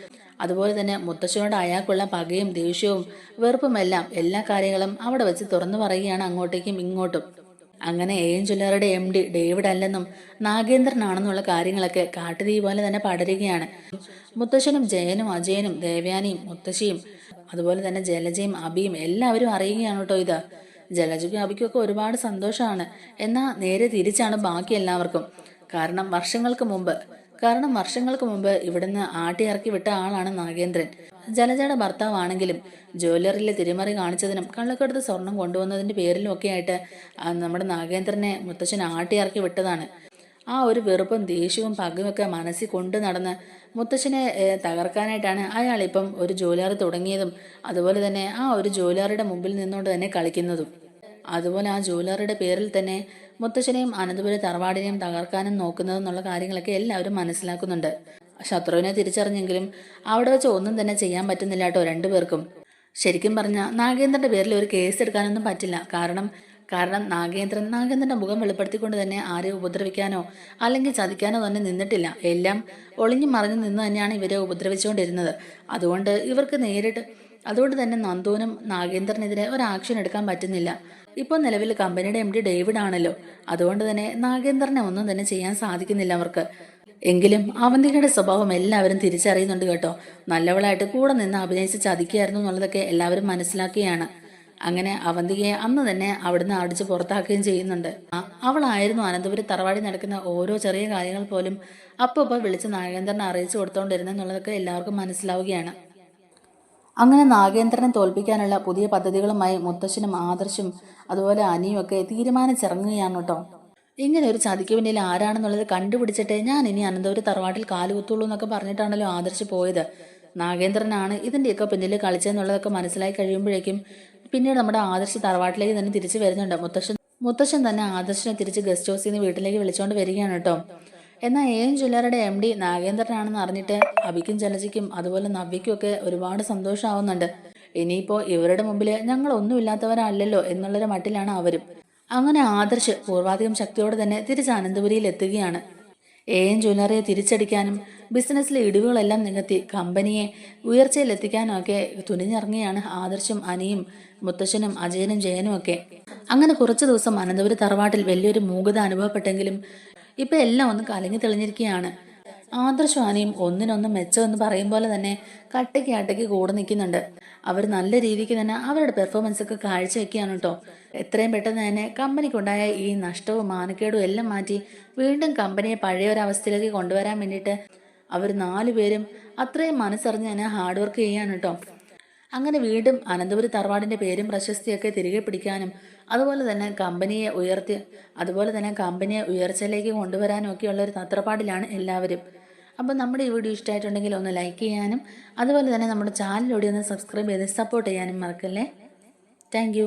അതുപോലെ തന്നെ മുത്തശ്ശനോട് അയാൾക്കുള്ള പകയും ദേഷ്യവും വെറുപ്പുമെല്ലാം എല്ലാ കാര്യങ്ങളും അവിടെ വെച്ച് തുറന്നു പറയുകയാണ് അങ്ങോട്ടേക്കും ഇങ്ങോട്ടും. അങ്ങനെ AN ജ്വല്ലറിയുടെ MD ഡേവിഡ് അല്ലെന്നും നാഗേന്ദ്രനാണെന്നുള്ള കാര്യങ്ങളൊക്കെ കാട്ടുതീ പോലെ തന്നെ പടരുകയാണ്. മുത്തശ്ശനും ജയനും അജയനും ദേവയാനിയും മുത്തശ്ശിയും അതുപോലെ തന്നെ ജലജയും അബിയും എല്ലാവരും അറിയുകയാണ് കേട്ടോ ഇത്. ജലജയ്ക്കും അബിക്കും ഒക്കെ ഒരുപാട് സന്തോഷമാണ്. എന്നാൽ നേരെ തിരിച്ചാണ് ബാക്കി എല്ലാവർക്കും. കാരണം വർഷങ്ങൾക്ക് മുമ്പ് ഇവിടുന്ന് ആട്ടിയിറക്കി വിട്ട ആളാണ് നാഗേന്ദ്രൻ. ജലജയുടെ ഭർത്താവാണെങ്കിലും ജ്വല്ലറിയിലെ തിരിമറി കാണിച്ചതിനും കള്ളക്കടത്ത് സ്വർണം കൊണ്ടുവന്നതിന്റെ പേരിലും ഒക്കെ ആയിട്ട് നമ്മുടെ നാഗേന്ദ്രനെ മുത്തശ്ശൻ ആട്ടിയിറക്കി വിട്ടതാണ്. ആ ഒരു വെറുപ്പും ദേഷ്യവും പകയുമൊക്കെ മനസ്സിൽ കൊണ്ടു നടന്ന് മുത്തശ്ശനെ തകർക്കാനായിട്ടാണ് അയാൾ ഇപ്പം ഒരു ജ്വല്ലറി തുടങ്ങിയതും അതുപോലെ തന്നെ ആ ഒരു ജ്വല്ലറിയുടെ മുമ്പിൽ നിന്നുകൊണ്ട് തന്നെ കളിക്കുന്നതും. അതുപോലെ ആ ജ്വല്ലറിയുടെ പേരിൽ തന്നെ മുത്തശ്ശനെയും അനന്തപുരി തറവാടിനെയും തകർക്കാനും നോക്കുന്നതെന്നുള്ള കാര്യങ്ങളൊക്കെ എല്ലാവരും മനസ്സിലാക്കുന്നുണ്ട്. ശത്രുവിനെ തിരിച്ചറിഞ്ഞെങ്കിലും അവിടെ വെച്ച് ഒന്നും തന്നെ ചെയ്യാൻ പറ്റുന്നില്ല കേട്ടോ രണ്ടുപേർക്കും. ശരിക്കും പറഞ്ഞാൽ നാഗേന്ദ്രന്റെ പേരിൽ ഒരു കേസ് എടുക്കാനൊന്നും പറ്റില്ല. കാരണം നാഗേന്ദ്രന്റെ മുഖം വെളിപ്പെടുത്തിക്കൊണ്ട് തന്നെ ആരെയും ഉപദ്രവിക്കാനോ അല്ലെങ്കിൽ ചതിക്കാനോ തന്നെ നിന്നിട്ടില്ല. എല്ലാം ഒളിഞ്ഞു മറിഞ്ഞു നിന്ന് തന്നെയാണ് ഇവരെ ഉപദ്രവിച്ചുകൊണ്ടിരുന്നത്. അതുകൊണ്ട് തന്നെ നന്ദുവിനും നാഗേന്ദ്രനെതിരെ ഒരു ആക്ഷൻ എടുക്കാൻ പറ്റുന്നില്ല. ഇപ്പോൾ നിലവിൽ കമ്പനിയുടെ MD ഡേവിഡ് ആണല്ലോ. അതുകൊണ്ട് തന്നെ നാഗേന്ദ്രനെ ഒന്നും തന്നെ ചെയ്യാൻ സാധിക്കുന്നില്ല അവർക്ക്. എങ്കിലും അവന്തികയുടെ സ്വഭാവം എല്ലാവരും തിരിച്ചറിയുന്നുണ്ട് കേട്ടോ. നല്ലവളായിട്ട് കൂടെ നിന്ന് അഭിനയിച്ച് ചതിക്കുകയായിരുന്നു എന്നുള്ളതൊക്കെ എല്ലാവരും മനസ്സിലാക്കുകയാണ്. അങ്ങനെ അവന്തികയെ അന്ന് തന്നെ അവിടുന്ന് അടിച്ച് പുറത്താക്കുകയും ചെയ്യുന്നുണ്ട്. അവളായിരുന്നു അനന്തപുരി തറവാടി നടക്കുന്ന ഓരോ ചെറിയ കാര്യങ്ങൾ പോലും അപ്പോൾ വിളിച്ച് നാഗേന്ദ്രനെ അറിയിച്ചു കൊടുത്തോണ്ടിരുന്നെന്നുള്ളതൊക്കെ എല്ലാവർക്കും മനസ്സിലാവുകയാണ്. അങ്ങനെ നാഗേന്ദ്രനെ തോൽപ്പിക്കാനുള്ള പുതിയ പദ്ധതികളുമായി മുത്തശ്ശനും ആദർശും അതുപോലെ അനിയും ഒക്കെ തീരുമാനിച്ചിറങ്ങുകയാണ് കേട്ടോ. ഇങ്ങനെ ഒരു ചതിക്ക് പിന്നിൽ ആരാണെന്നുള്ളത് കണ്ടുപിടിച്ചിട്ട് ഞാൻ ഇനി അനന്തപുരി തറവാട്ടിൽ കാലുകുത്തുള്ളൂ എന്നൊക്കെ പറഞ്ഞിട്ടാണല്ലോ ആദർശ് പോയത്. നാഗേന്ദ്രനാണ് ഇതിൻ്റെയൊക്കെ പിന്നിൽ കളിച്ചെന്നുള്ളതൊക്കെ മനസ്സിലായി കഴിയുമ്പോഴേക്കും പിന്നീട് നമ്മുടെ ആദർശ് തറവാട്ടിലേക്ക് തന്നെ തിരിച്ചു വരുന്നുണ്ട്. മുത്തശ്ശൻ തന്നെ ആദർശിനെ തിരിച്ച് ഗസ്റ്റ് ഹൗസിൽ നിന്ന് വീട്ടിലേക്ക് വിളിച്ചുകൊണ്ട് വരികയാണ് കേട്ടോ. എന്നാൽ AN ജ്വല്ലറിയുടെ MD നാഗേന്ദ്രനാണെന്ന് അറിഞ്ഞിട്ട് അബിക്കും ജലജയ്ക്കും അതുപോലെ നവ്യയ്ക്കും ഒക്കെ ഒരുപാട് സന്തോഷമാവുന്നുണ്ട്. ഇനിയിപ്പോൾ ഇവരുടെ മുമ്പിൽ ഞങ്ങളൊന്നുമില്ലാത്തവരല്ലല്ലോ എന്നുള്ളൊരു മട്ടിലാണ് അവരും. അങ്ങനെ ആദർശ് പൂർവാധികം ശക്തിയോടെ തന്നെ തിരിച്ച് അനന്തപുരിയിൽ എത്തുകയാണ്. AN ജ്വല്ലറിയെ തിരിച്ചടിക്കാനും ബിസിനസ്സിലെ ഇടിവുകളെല്ലാം നികത്തി കമ്പനിയെ ഉയർച്ചയിലെത്തിക്കാനും ഒക്കെ തുനിഞ്ഞിറങ്ങിയാണ് ആദർശും അനിയും മുത്തശ്ശനും അജയനും ജയനും ഒക്കെ. അങ്ങനെ കുറച്ചു ദിവസം അനന്തപുരി തറവാട്ടിൽ വലിയൊരു മൂകത അനുഭവപ്പെട്ടെങ്കിലും ഇപ്പൊ എല്ലാം ഒന്ന് കലങ്ങി തെളിഞ്ഞിരിക്കുകയാണ്. ആദർശം ആനയും ഒന്നിനൊന്നും മെച്ചമെന്ന് പറയും പോലെ തന്നെ കട്ടയ്ക്ക് കൂടെ നിൽക്കുന്നുണ്ട്. അവർ നല്ല രീതിക്ക് തന്നെ അവരുടെ പെർഫോമൻസ് ഒക്കെ കാഴ്ചവെക്കുകയാണ് കേട്ടോ. എത്രയും പെട്ടെന്ന് തന്നെ കമ്പനിക്കുണ്ടായ ഈ നഷ്ടവും മാനക്കേടും എല്ലാം മാറ്റി വീണ്ടും കമ്പനിയെ പഴയ ഒരു അവസ്ഥയിലേക്ക് കൊണ്ടുവരാൻ വേണ്ടിയിട്ട് അവർ 4 പേരും അത്രയും മനസ്സറിഞ്ഞ് തന്നെ ഹാർഡ് വർക്ക് ചെയ്യാണ് കേട്ടോ. അങ്ങനെ വീണ്ടും അനന്തപുരി തറവാടിന്റെ പേരും പ്രശസ്തിയൊക്കെ തിരികെ പിടിക്കാനും അതുപോലെ തന്നെ കമ്പനിയെ ഉയർച്ചയിലേക്ക് കൊണ്ടുവരാനും ഒക്കെയുള്ള ഒരു തത്രപ്പാടിലാണ് എല്ലാവരും. അപ്പം നമ്മുടെ ഈ വീഡിയോ ഇഷ്ടമായിട്ടുണ്ടെങ്കിൽ ഒന്ന് ലൈക്ക് ചെയ്യാനും അതുപോലെ തന്നെ നമ്മുടെ ചാനലിലൂടെ ഒന്ന് സബ്സ്ക്രൈബ് ചെയ്ത് സപ്പോർട്ട് ചെയ്യാനും മറക്കല്ലേ. താങ്ക്